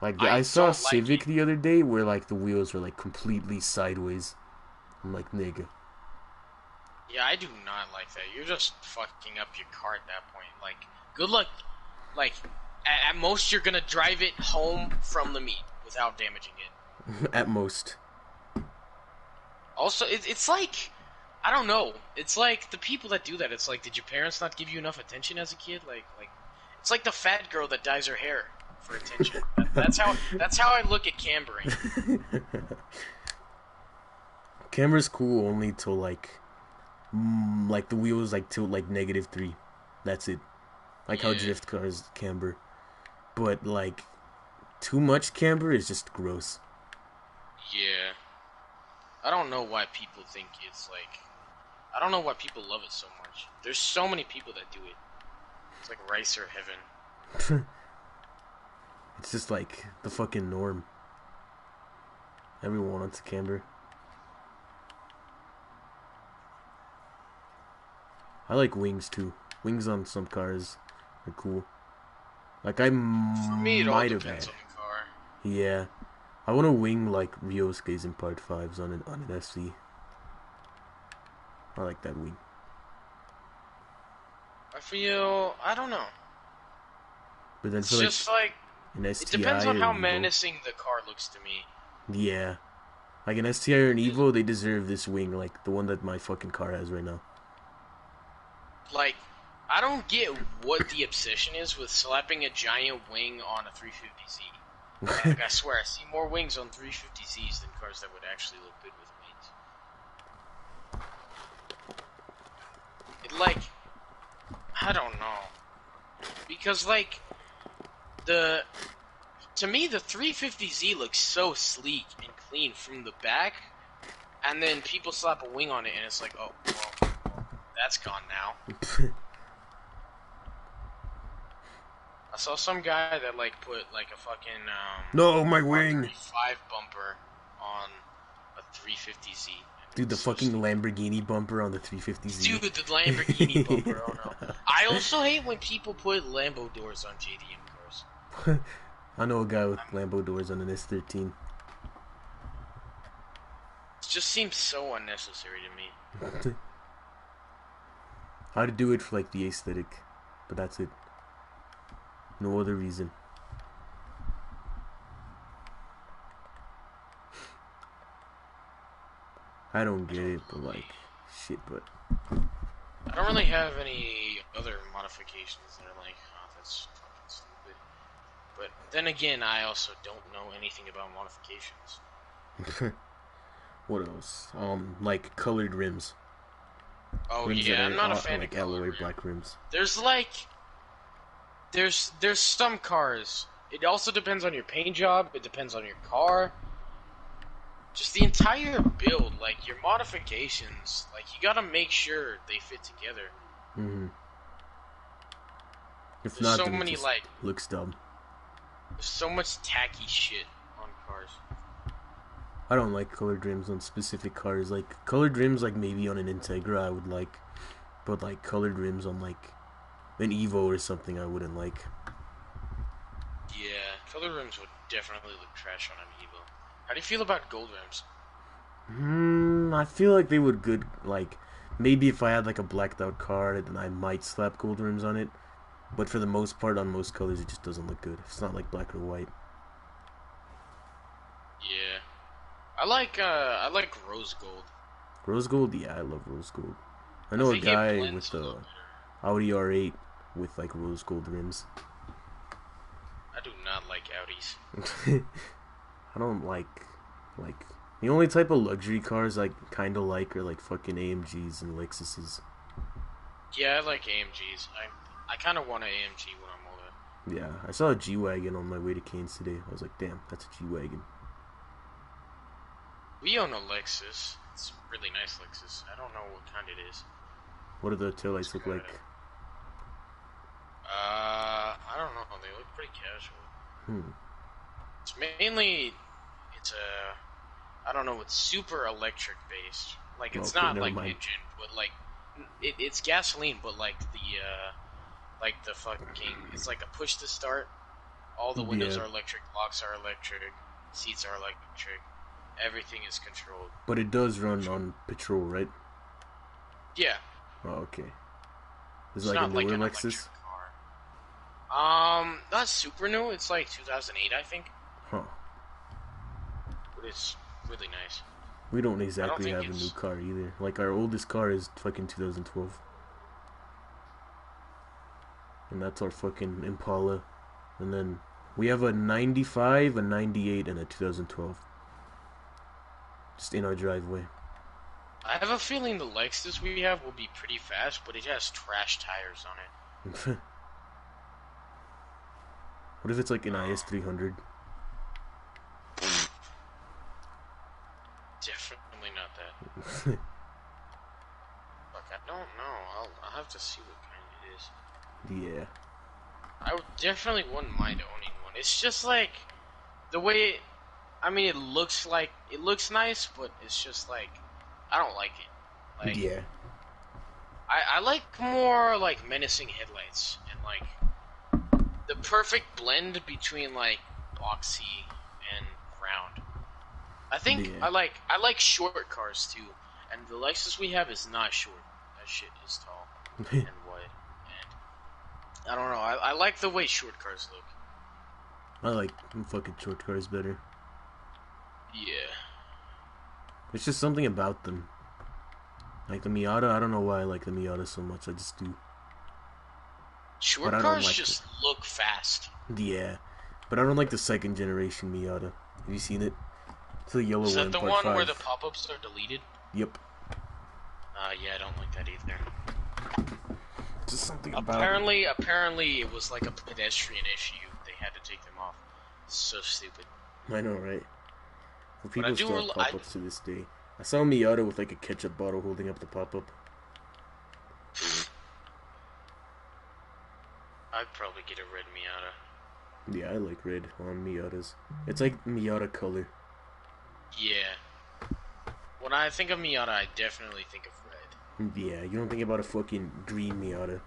Speaker 2: Like I saw a Civic the other day where like the wheels were like completely sideways. I'm like, nigga.
Speaker 1: Yeah, I do not like that. You're just fucking up your car at that point. Like, good luck. Like, at most you're gonna drive it home from the meet without damaging it.
Speaker 2: At most.
Speaker 1: Also, it's like, I don't know. It's like the people that do that. It's like, did your parents not give you enough attention as a kid? Like, it's like the fat girl that dyes her hair for attention. That's how I look at cambering.
Speaker 2: Camber's cool only till like the wheels like tilt like -3. That's it. Like how drift cars camber. But like too much camber is just gross.
Speaker 1: Yeah. I don't know why people think it's like, I don't know why people love it so much. There's so many people that do it. It's like rice or heaven.
Speaker 2: It's just like the fucking norm. Everyone wants to camber. I like wings too. Wings on some cars are cool. Like I might have had.
Speaker 1: On the car.
Speaker 2: Yeah, I want to wing like Ryosuke's in Part 5s on an SC. I like that wing.
Speaker 1: I don't know.
Speaker 2: But then
Speaker 1: It's
Speaker 2: for
Speaker 1: just like
Speaker 2: an STI,
Speaker 1: it depends on how
Speaker 2: Evo,
Speaker 1: menacing the car looks to me.
Speaker 2: Yeah, like an STI or an Evo, they deserve this wing, like the one that my fucking car has right now.
Speaker 1: Like, I don't get what the obsession is with slapping a giant wing on a 350Z. Like, I swear, I see more wings on 350Zs than cars that would actually look good with wings. It, like, I don't know. Because, like, to me, the 350Z looks so sleek and clean from the back, and then people slap a wing on it, and it's like, oh, well, that's gone now. I saw some guy that like put like a fucking
Speaker 2: no, my wing
Speaker 1: 5 bumper on a 350Z.
Speaker 2: Dude, the fucking Lamborghini bumper on the 350Z.
Speaker 1: Dude, the Lamborghini bumper. Oh no. I also hate when people put Lambo doors on JDM cars.
Speaker 2: I know a guy with Lambo doors on an S13.
Speaker 1: It just seems so unnecessary to me.
Speaker 2: How to do it for like the aesthetic, but that's it. No other reason. I don't get it, but like, shit, but...
Speaker 1: I don't really have any other modifications that are like, oh, that's fucking stupid. But then again, I also don't know anything about modifications.
Speaker 2: What else? Like colored rims.
Speaker 1: Oh
Speaker 2: Rims
Speaker 1: yeah,
Speaker 2: that
Speaker 1: I'm
Speaker 2: are
Speaker 1: not a fan
Speaker 2: like
Speaker 1: of
Speaker 2: alloy
Speaker 1: color rim.
Speaker 2: black rims.
Speaker 1: There's like, there's some cars. It also depends on your paint job. It depends on your car. Just the entire build, like your modifications, like you gotta make sure they fit together.
Speaker 2: Mm-hmm. If
Speaker 1: There's
Speaker 2: not,
Speaker 1: so
Speaker 2: then it
Speaker 1: many
Speaker 2: just
Speaker 1: like,
Speaker 2: looks dumb.
Speaker 1: there's so much tacky shit on cars.
Speaker 2: I don't like colored rims on specific cars. Like colored rims, like maybe on an Integra I would like, but like colored rims on like an Evo or something I wouldn't like.
Speaker 1: Yeah, color rims would definitely look trash on an Evo. How do you feel about gold rims?
Speaker 2: I feel like they would good. Like maybe if I had like a blacked out car, then I might slap gold rims on it. But for the most part, on most colors, it just doesn't look good. It's not like black or white.
Speaker 1: Yeah, I like rose gold.
Speaker 2: Rose gold, yeah, I love rose gold. I
Speaker 1: I
Speaker 2: know a
Speaker 1: think it
Speaker 2: guy
Speaker 1: blends
Speaker 2: with
Speaker 1: a
Speaker 2: the
Speaker 1: little better.
Speaker 2: Audi R8 with like rose gold rims.
Speaker 1: I do not like Audis.
Speaker 2: I don't like the only type of luxury cars I kind of like are like fucking AMGs and Lexuses.
Speaker 1: Yeah, I like AMGs. I kind of want an AMG when I'm older.
Speaker 2: Yeah, I saw a G-Wagon on my way to Canes today. I was like, damn, that's a G-Wagon.
Speaker 1: We own a Lexus. It's a really nice Lexus. I don't know what kind it is.
Speaker 2: What do the taillights look like?
Speaker 1: I don't know. They look pretty casual. It's mainly, I don't know, it's super electric based. Like, it's
Speaker 2: Okay,
Speaker 1: not
Speaker 2: never
Speaker 1: like
Speaker 2: mind.
Speaker 1: engine, but like, it's gasoline, but like the fucking, it's like a push to start. All the windows
Speaker 2: Yeah.
Speaker 1: are electric, locks are electric, seats are electric, everything is controlled.
Speaker 2: But it does run on petrol, right?
Speaker 1: Yeah,
Speaker 2: Oh, okay. Is
Speaker 1: it's
Speaker 2: it like a
Speaker 1: not like
Speaker 2: newer
Speaker 1: an
Speaker 2: Lexus?
Speaker 1: electric car. Not super new. It's like 2008, I think.
Speaker 2: Huh.
Speaker 1: But it's really nice.
Speaker 2: We don't exactly
Speaker 1: think
Speaker 2: have a new car either. Like, our oldest car is fucking 2012. And that's our fucking Impala. And then we have a 95, a 98, and a 2012. Just in our driveway.
Speaker 1: I have a feeling the Lexus we have will be pretty fast, but it has trash tires on it.
Speaker 2: What if it's like an IS300?
Speaker 1: Definitely not that. Fuck, I don't know. I'll have to see what kind it is.
Speaker 2: Yeah.
Speaker 1: I definitely wouldn't mind owning one. It's just like the way. I mean, it looks nice, but it's just like I don't like it. Like,
Speaker 2: Yeah.
Speaker 1: I like more like menacing headlights and like the perfect blend between like boxy and round. I think
Speaker 2: Yeah.
Speaker 1: I like short cars too, and the Lexus we have is not short. That shit is tall and wide, and I don't know. I like the way short cars look.
Speaker 2: I like fucking short cars better.
Speaker 1: Yeah.
Speaker 2: It's just something about them. Like the Miata, I don't know why I like the Miata so much. I just do.
Speaker 1: Short
Speaker 2: But I don't
Speaker 1: cars
Speaker 2: like
Speaker 1: just look fast.
Speaker 2: Yeah. But I don't like the second generation Miata. Have you seen it? It's the yellow
Speaker 1: Is
Speaker 2: one
Speaker 1: that
Speaker 2: in
Speaker 1: the
Speaker 2: part
Speaker 1: one
Speaker 2: 5.
Speaker 1: where the pop-ups are deleted?
Speaker 2: Yep.
Speaker 1: Yeah, I don't like that either.
Speaker 2: Just something about
Speaker 1: Apparently it was like a pedestrian issue. They had to take them off. So stupid.
Speaker 2: I know, right? Well,
Speaker 1: But I
Speaker 2: people
Speaker 1: do
Speaker 2: still have pop-ups to this day. I saw a Miata with like a ketchup bottle holding up the pop-up.
Speaker 1: I'd probably get a red Miata.
Speaker 2: Yeah, I like red on Miatas. It's like Miata color.
Speaker 1: Yeah. When I think of Miata, I definitely think of red.
Speaker 2: Yeah, you don't think about a fucking green Miata.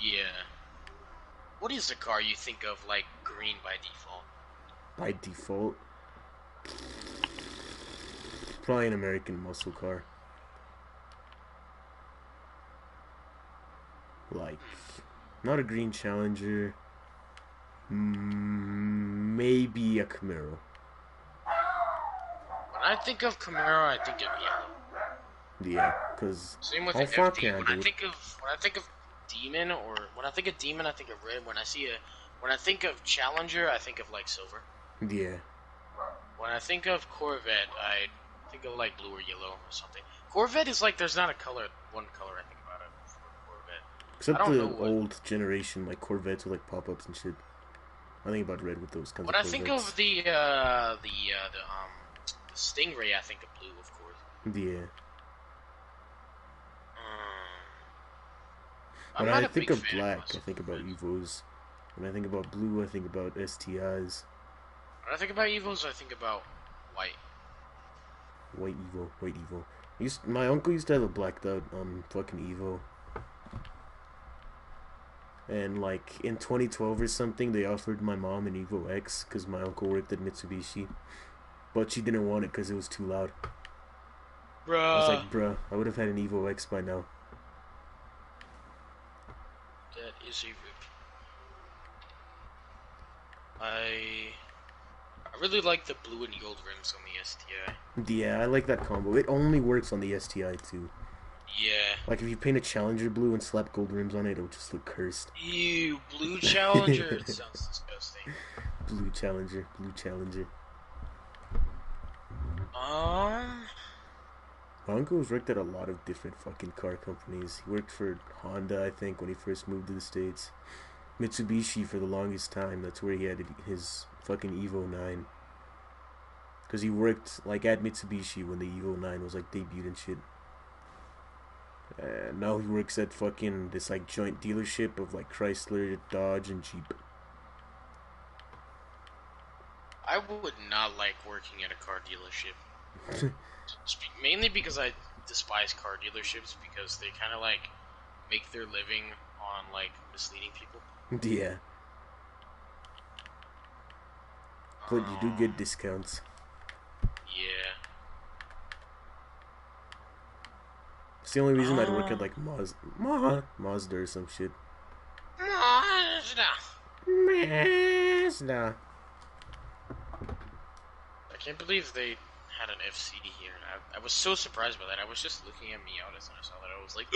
Speaker 1: Yeah. What is the car you think of like green by default?
Speaker 2: By default. Probably an American muscle car. Like, not a green Challenger. Maybe a Camaro.
Speaker 1: When When I think of Camaro, I think of yellow.
Speaker 2: Yeah, because
Speaker 1: Same with
Speaker 2: how
Speaker 1: the
Speaker 2: far
Speaker 1: FD.
Speaker 2: can I do it?
Speaker 1: When I think of Demon, or when I think of Demon, I think of red. When I think of Challenger, I think of like silver.
Speaker 2: Yeah.
Speaker 1: When I think of Corvette, I think of like blue or yellow or something. Corvette is like there's not a color, one color I think about it for Corvette. I
Speaker 2: Except
Speaker 1: don't
Speaker 2: the
Speaker 1: know what.
Speaker 2: old generation, like Corvettes with like pop-ups and shit. I think about red with those kinds
Speaker 1: When
Speaker 2: of
Speaker 1: I think
Speaker 2: Corvettes.
Speaker 1: of the Stingray, I think of blue, of course.
Speaker 2: Yeah.
Speaker 1: I'm
Speaker 2: When
Speaker 1: not
Speaker 2: I
Speaker 1: a
Speaker 2: think
Speaker 1: big
Speaker 2: of
Speaker 1: fan
Speaker 2: black, I
Speaker 1: myself.
Speaker 2: think about Evos. When I think about blue, I think about STIs.
Speaker 1: When I think about Evos, I think about white.
Speaker 2: White Evo, white Evo. My uncle used to have a blacked out fucking Evo. And like in 2012 or something, they offered my mom an Evo X because my uncle worked at Mitsubishi, but she didn't want it because it was too loud. I was
Speaker 1: Bruh.
Speaker 2: like, bruh, I would have had an Evo X by now.
Speaker 1: That is a rip. I really like the blue and gold rims on the STI.
Speaker 2: Yeah, I like that combo. It only works on the STI too.
Speaker 1: Yeah.
Speaker 2: Like if you paint a Challenger blue and slap gold rims on it, it'll just look cursed.
Speaker 1: Ew, blue Challenger. It sounds disgusting.
Speaker 2: Blue Challenger, blue Challenger. My uncle's worked at a lot of different fucking car companies. He worked for Honda, I think, when he first moved to the States. Mitsubishi for the longest time. That's where he had his fucking Evo 9. Because he worked, like, at Mitsubishi when the Evo 9 was, like, debuted and shit. And now he works at fucking this, like, joint dealership of, like, Chrysler, Dodge, and Jeep.
Speaker 1: I would not like working at a car dealership. Mainly because I despise car dealerships because they kind of like make their living on like misleading people.
Speaker 2: Yeah. But you do get discounts.
Speaker 1: Yeah.
Speaker 2: It's the only reason I'd work at like Mazda or some shit. Mazda.
Speaker 1: I can't believe they had an FC here. I was so surprised by that. I was just looking at Miatas and I saw that. I was like,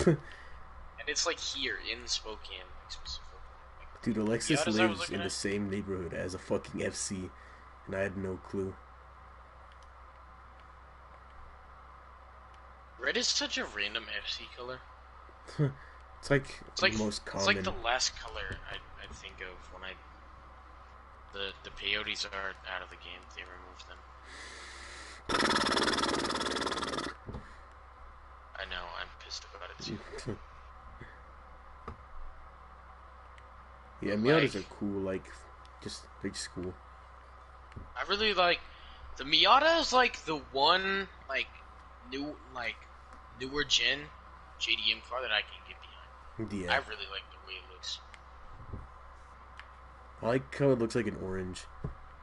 Speaker 1: and it's like here in Spokane, like specifically. Like,
Speaker 2: Dude, Alexis
Speaker 1: Miatas
Speaker 2: lives in the same neighborhood as a fucking FC, and I had no clue.
Speaker 1: Red is such a random FC color.
Speaker 2: It's like the most common.
Speaker 1: It's like the last color I think of when the peyotes are out of the game. They removed them. I know, I'm pissed about it too.
Speaker 2: Yeah, Miatas are cool, like, they're just cool.
Speaker 1: I really like, the Miata is like the one, like, newer gen JDM car that I can get behind.
Speaker 2: Yeah.
Speaker 1: I really like the way it looks.
Speaker 2: I like how it looks like an orange.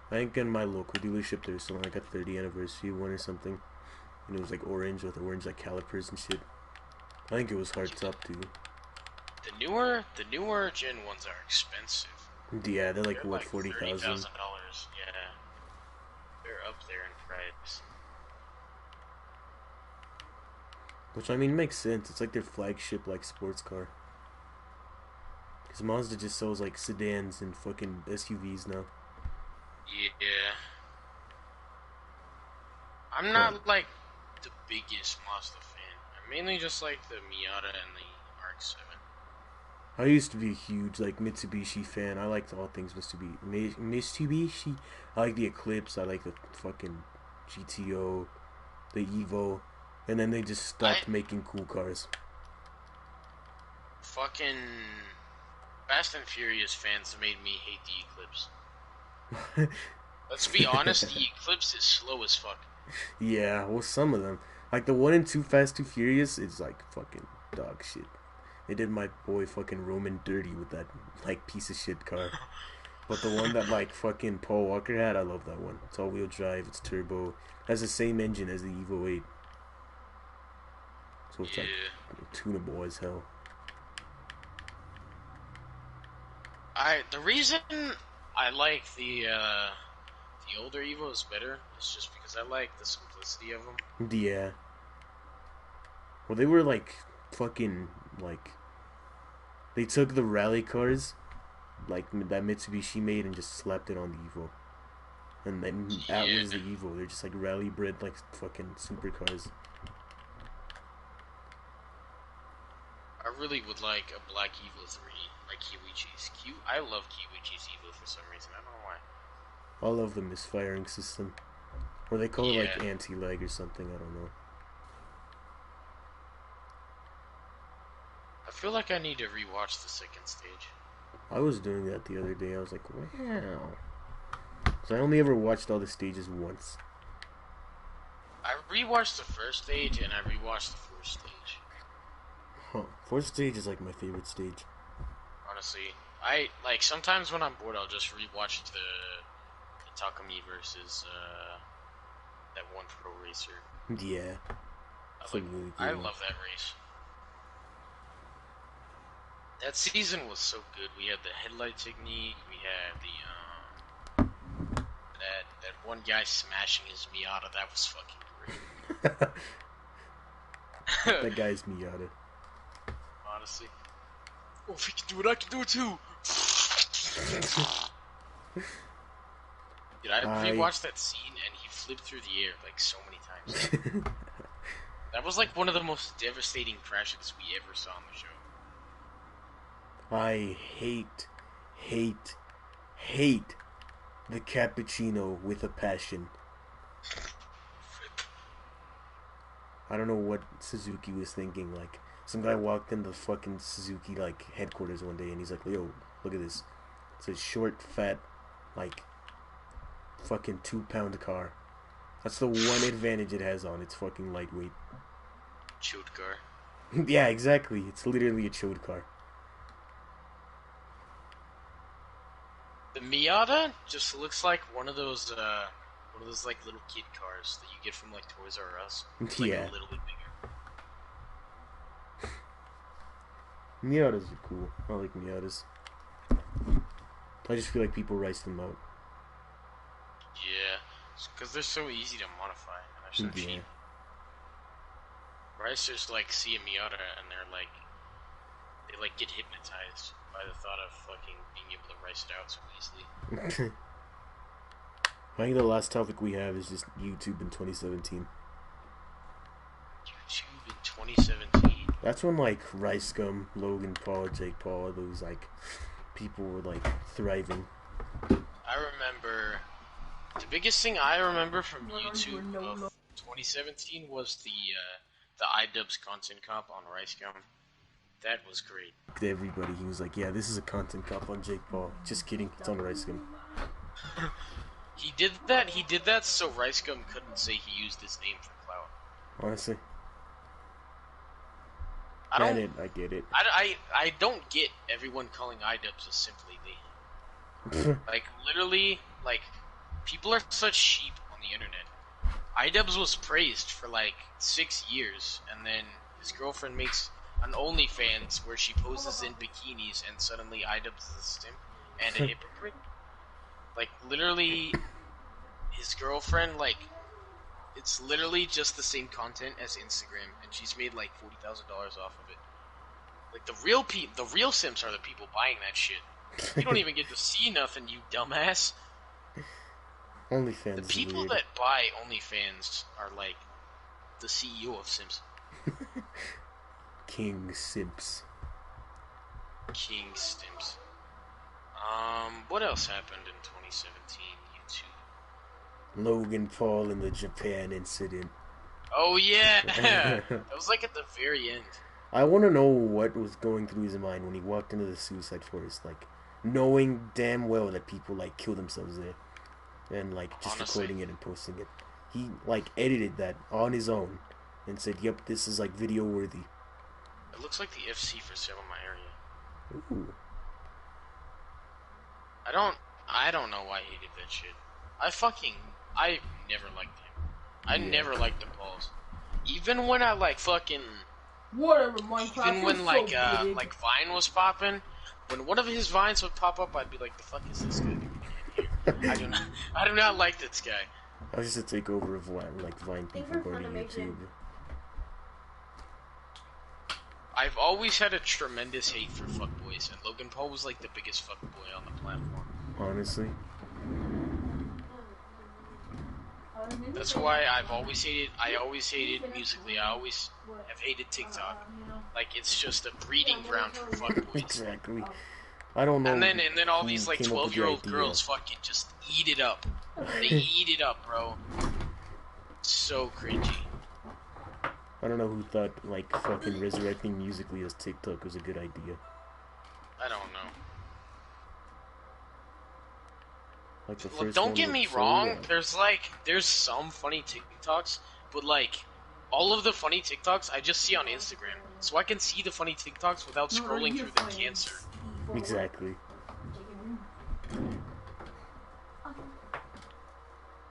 Speaker 2: I think in my local dealership there's something like a 30th anniversary one or something. And it was like orange with orange like calipers and shit. I think it was hard top too.
Speaker 1: The newer gen ones are expensive.
Speaker 2: Yeah, they're like what, $40,000?
Speaker 1: $30,000. Yeah, they're up there in price.
Speaker 2: Which I mean makes sense. It's like their flagship like sports car. Because Mazda just sells like sedans and fucking SUVs now.
Speaker 1: Yeah. I'm not like the biggest Mazda fan. I mainly just like the Miata and the RX-7.
Speaker 2: I used to be a huge like Mitsubishi fan. I liked all things Mitsubishi. I like the Eclipse. I like the fucking GTO, the Evo, and then they just stopped making cool cars.
Speaker 1: Fucking Fast and Furious fans made me hate the Eclipse. Let's be honest, the Eclipse is slow as fuck.
Speaker 2: Yeah, well, some of them. Like the 1 and 2 Fast 2 Furious is like fucking dog shit. They did my boy fucking Roman dirty with that like piece of shit car. But the one that like fucking Paul Walker had, I love that one. It's all wheel drive, it's turbo, has the same engine as the Evo 8. So it's like tunable as hell.
Speaker 1: The reason I like the the older Evo is better. It's just because I like the simplicity of them.
Speaker 2: Yeah. Well, they were like fucking like they took the rally cars like that Mitsubishi made and just slapped it on the Evo, and then that was the Evo. They're just like rally bred like fucking supercars.
Speaker 1: I really would like a Black Evo 3, like Kiwichi's. I love Kiwichi's Evo for some reason. I don't know why.
Speaker 2: I love the misfiring system, or they call it like anti-lag or something. I don't know.
Speaker 1: I feel like I need to rewatch the second stage.
Speaker 2: I was doing that the other day. I was like, wow. So I only ever watched all the stages once.
Speaker 1: I rewatched the first stage and I rewatched the fourth stage.
Speaker 2: Huh. Fourth stage is like my favorite stage.
Speaker 1: Honestly, I like sometimes when I'm bored, I'll just rewatch the Takumi versus that one pro racer.
Speaker 2: Yeah.
Speaker 1: Really cool. I love that race. That season was so good. We had the headlight technique. We had the that one guy smashing his Miata. That was fucking great.
Speaker 2: That guy's Miata.
Speaker 1: Honestly. Oh, if he can do it, I can do it too. Dude, I rewatched that scene and he flipped through the air like so many times. That was like one of the most devastating crashes we ever saw on the show.
Speaker 2: I hate the cappuccino with a passion. I don't know what Suzuki was thinking. Like, some guy walked into fucking Suzuki, like, headquarters one day and he's like, yo, look at this. It's a short, fat, like, fucking 2-pound car. That's the one advantage it has on. It's fucking lightweight.
Speaker 1: Chode car.
Speaker 2: Yeah, exactly. It's literally a chode car.
Speaker 1: The Miata just looks like one of those like little kid cars that you get from like Toys R Us. It's like a little bit bigger.
Speaker 2: Miatas are cool. I like Miatas. I just feel like people rice them out.
Speaker 1: Yeah, because they're so easy to modify and they're so cheap. Ricers like see a Miata and they like get hypnotized by the thought of fucking being able to rice it out so easily.
Speaker 2: I think the last topic we have is just YouTube in 2017.
Speaker 1: YouTube in 2017?
Speaker 2: That's when like Rice Gum, Logan Paul, Jake Paul, those like people were like thriving.
Speaker 1: I remember the biggest thing I remember from YouTube of 2017 was the iDubbbz content comp on Rice Gum. That was great.
Speaker 2: Everybody, he was like, yeah, this is a content comp on Jake Paul. Just kidding, it's on Rice Gum.
Speaker 1: He did that so Rice Gum couldn't say he used his name for clout.
Speaker 2: Honestly.
Speaker 1: I
Speaker 2: get it.
Speaker 1: I don't get everyone calling iDubbbz a simply they. Like, literally, like, people are such sheep on the internet. iDubbbz was praised for like 6 years, and then his girlfriend makes an OnlyFans where she poses in bikinis, and suddenly iDubbbz is a simp and a hypocrite. Like, literally, his girlfriend, like, it's literally just the same content as Instagram, and she's made like $40,000 off of it. Like, the real simps are the people buying that shit. You don't even get to see nothing, you dumbass.
Speaker 2: OnlyFans.
Speaker 1: The people that buy OnlyFans are like the CEO of Simps.
Speaker 2: King Simps.
Speaker 1: King Simps. What else happened in 2017 YouTube?
Speaker 2: Logan Paul and the Japan incident.
Speaker 1: Oh yeah! That was like at the very end.
Speaker 2: I want to know what was going through his mind when he walked into the suicide forest, like, knowing damn well that people, like, kill themselves there. And, like, just recording it and posting it. He, like, edited that on his own and said, yep, this is, like, video worthy.
Speaker 1: It looks like the FC for sale in my area.
Speaker 2: Ooh.
Speaker 1: I don't know why he did that shit. I never liked him. I never liked the Pauls. Even when I, like, fucking...
Speaker 3: Whatever, Minecraft.
Speaker 1: Even when, like Vine was popping, when one of his vines would pop up, I'd be like, the fuck is this guy doing in here? I do not like this guy.
Speaker 2: I was just a takeover of like Vine people going to YouTube.
Speaker 1: I've always had a tremendous hate for fuckboys, and Logan Paul was like the biggest fuckboy on the platform.
Speaker 2: Honestly.
Speaker 1: That's why I always hated Musically. I always have hated TikTok. Like, it's just a breeding ground for fuckboys.
Speaker 2: Exactly. I don't know.
Speaker 1: And then all these like 12-year-old girls fucking just eat it up. They eat it up, bro. So cringy.
Speaker 2: I don't know who thought like fucking resurrecting Musically as TikTok was a good idea.
Speaker 1: I don't know.
Speaker 2: Like the
Speaker 1: Look,
Speaker 2: first
Speaker 1: don't
Speaker 2: one
Speaker 1: get
Speaker 2: was
Speaker 1: me
Speaker 2: so
Speaker 1: wrong. There's some funny TikToks, but like all of the funny TikToks I just see on Instagram, so I can see the funny TikToks without scrolling through the cancer.
Speaker 2: Exactly.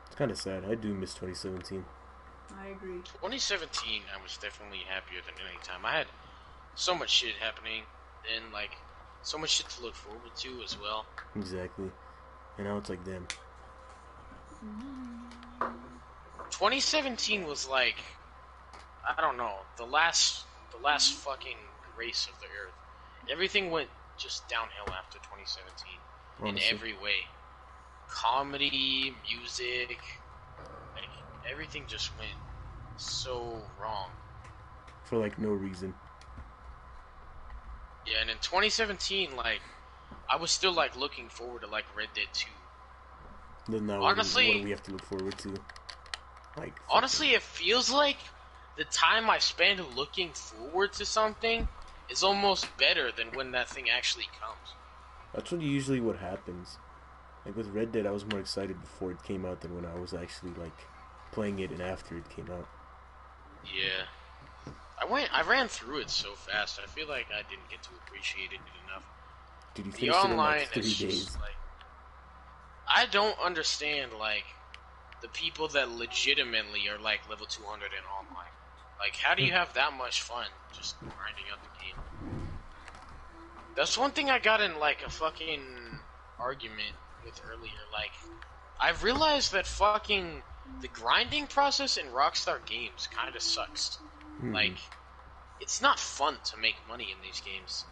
Speaker 2: It's kind of sad. I do miss 2017.
Speaker 3: I agree.
Speaker 1: 2017, I was definitely happier than any time. I had so much shit happening, and like so much shit to look forward to as well.
Speaker 2: Exactly. And now it's like, damn.
Speaker 1: 2017 was like, I don't know, the last fucking race of the earth. Everything went just downhill after 2017
Speaker 2: Honestly.
Speaker 1: in every way. Comedy, music, like everything just went so wrong.
Speaker 2: For like no reason.
Speaker 1: Yeah, and in 2017, like I was still like looking forward to like Red Dead 2.
Speaker 2: Then now
Speaker 1: Honestly,
Speaker 2: what do we have to look forward to? Like
Speaker 1: honestly, it feels like the time I spend looking forward to something is almost better than when that thing actually comes.
Speaker 2: That's usually what happens. Like with Red Dead, I was more excited before it came out than when I was actually like playing it and after it came out.
Speaker 1: Yeah. I ran through it so fast. I feel like I didn't get to appreciate it enough.
Speaker 2: Dude, you
Speaker 1: The
Speaker 2: finished it in
Speaker 1: online
Speaker 2: like 3
Speaker 1: is
Speaker 2: days.
Speaker 1: just like, I don't understand like the people that legitimately are like level 200 in online. Like, how do you have that much fun just grinding out the game? That's one thing I got in like a fucking argument with earlier. Like, I've realized that fucking the grinding process in Rockstar games kind of sucks. Like, it's not fun to make money in these games.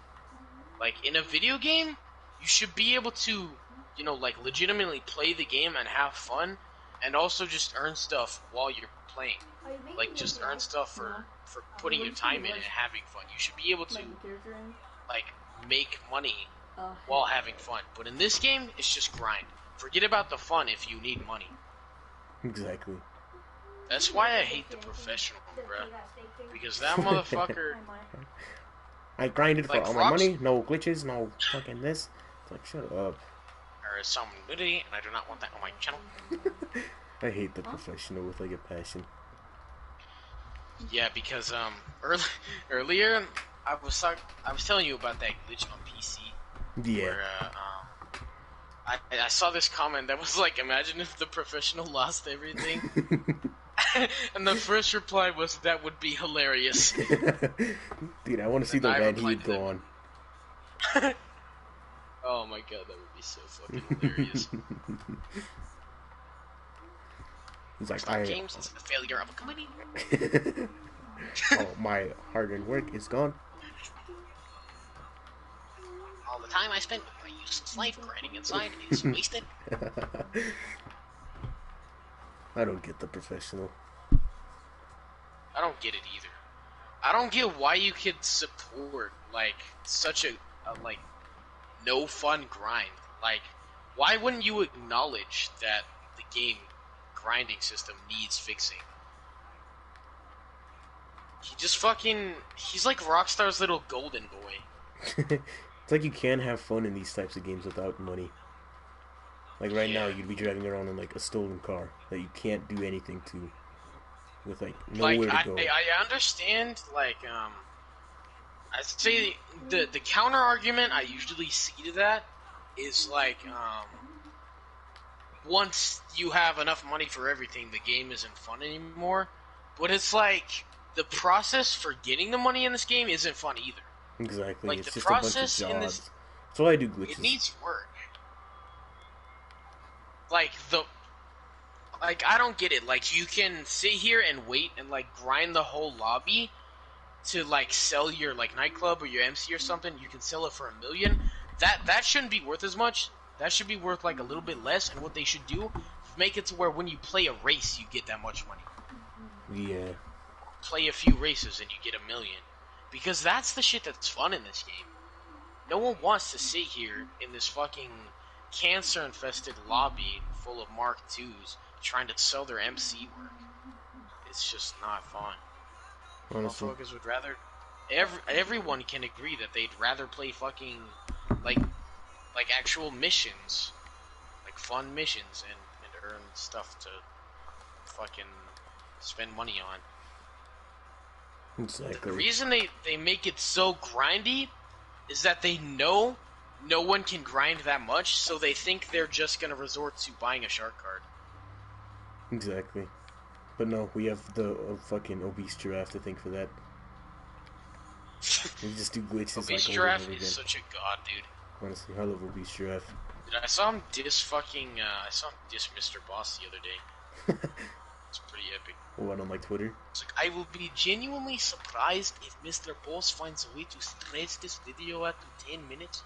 Speaker 1: Like, in a video game, you should be able to, you know, like, legitimately play the game and have fun, and also just earn stuff while you're playing. Like, just earn stuff for putting your time in and having fun. You should be able to, like, make money while having fun. But in this game, it's just grind. Forget about the fun if you need money.
Speaker 2: Exactly.
Speaker 1: That's why I hate the professional, bruh. Because that motherfucker...
Speaker 2: I grinded for
Speaker 1: like,
Speaker 2: all my money, no glitches, no fucking this. It's like, shut up.
Speaker 1: There is some nudity, and I do not want that on my channel.
Speaker 2: I hate the professional with like a passion.
Speaker 1: Yeah, because earlier I was telling you about that glitch on PC.
Speaker 2: Yeah.
Speaker 1: Where I saw this comment that was like, imagine if the professional lost everything. And the first reply was, that would be hilarious.
Speaker 2: Dude, I want to see the rant he would go on.
Speaker 1: Oh my god, that would be so fucking hilarious.
Speaker 2: He's like,
Speaker 1: James is the failure of a company.
Speaker 2: All my hard-earned work is gone.
Speaker 1: All the time I spent with my useless life grinding inside is wasted.
Speaker 2: I don't get the professional.
Speaker 1: I don't get it either. I don't get why you could support like such a like no fun grind. Like, why wouldn't you acknowledge that the game grinding system needs fixing? He just he's like Rockstar's little golden boy.
Speaker 2: It's like you can't have fun in these types of games without money. Like right now, you'd be driving around in like a stolen car that you can't do anything to, with like nowhere to go.
Speaker 1: I understand. Like I'd say the counter argument I usually see to that is like once you have enough money for everything, the game isn't fun anymore. But it's like the process for getting the money in this game isn't fun either.
Speaker 2: Exactly.
Speaker 1: Like,
Speaker 2: it's
Speaker 1: the
Speaker 2: just a bunch of
Speaker 1: process in
Speaker 2: jobs.
Speaker 1: this,
Speaker 2: That's why I do glitches.
Speaker 1: it needs work. like I don't get it. Like you can sit here and wait and like grind the whole lobby to like sell your like nightclub or your MC or something. You can sell it for $1 million. That shouldn't be worth as much. That should be worth like a little bit less. And what they should do is make it to where when you play a race, you get that much money.
Speaker 2: Yeah.
Speaker 1: Play a few races and you get $1 million, because that's the shit that's fun in this game. No one wants to sit here in this fucking cancer-infested lobby full of Mark IIs trying to sell their MC work. It's just not fun.
Speaker 2: Honestly.
Speaker 1: Motherfuckers would rather. Everyone can agree that they'd rather play fucking like actual missions, like fun missions, and earn stuff to fucking spend money on.
Speaker 2: Exactly.
Speaker 1: The reason they make it so grindy is that they know no one can grind that much, so they think they're just gonna resort to buying a shark card.
Speaker 2: Exactly. But no, we have the fucking obese giraffe to thank for that. We just do glitches
Speaker 1: Obese
Speaker 2: like
Speaker 1: Giraffe
Speaker 2: over and over
Speaker 1: is
Speaker 2: again.
Speaker 1: such a god, dude.
Speaker 2: Honestly, I love obese giraffe.
Speaker 1: Dude, I saw him diss Mr. Boss the other day. It's pretty epic.
Speaker 2: What, on like Twitter?
Speaker 1: It's like, I will be genuinely surprised if Mr. Boss finds a way to stretch this video out to 10 minutes.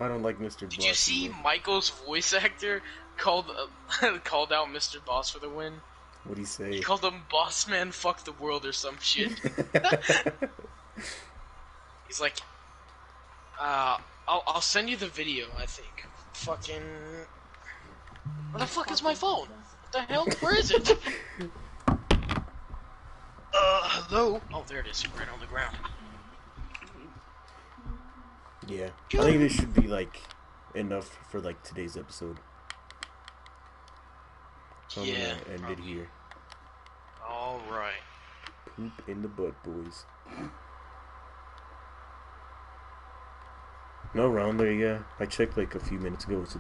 Speaker 2: I don't like Mr. Boss.
Speaker 1: Did you see
Speaker 2: either.
Speaker 1: Michael's voice actor called out Mr. Boss for the win?
Speaker 2: What'd he say?
Speaker 1: He called him Boss Man Fuck the World or some shit. He's like, I'll send you the video, I think. Fucking... Where the fuck is my phone? What the hell? Where is it? Hello? Oh, there it is, right on the ground.
Speaker 2: Yeah. I think this should be like enough for like today's episode. So I'm
Speaker 1: Yeah,
Speaker 2: gonna end it here.
Speaker 1: Alright.
Speaker 2: Poop in the butt, boys. No, Ron, there you go. I checked like a few minutes ago. It's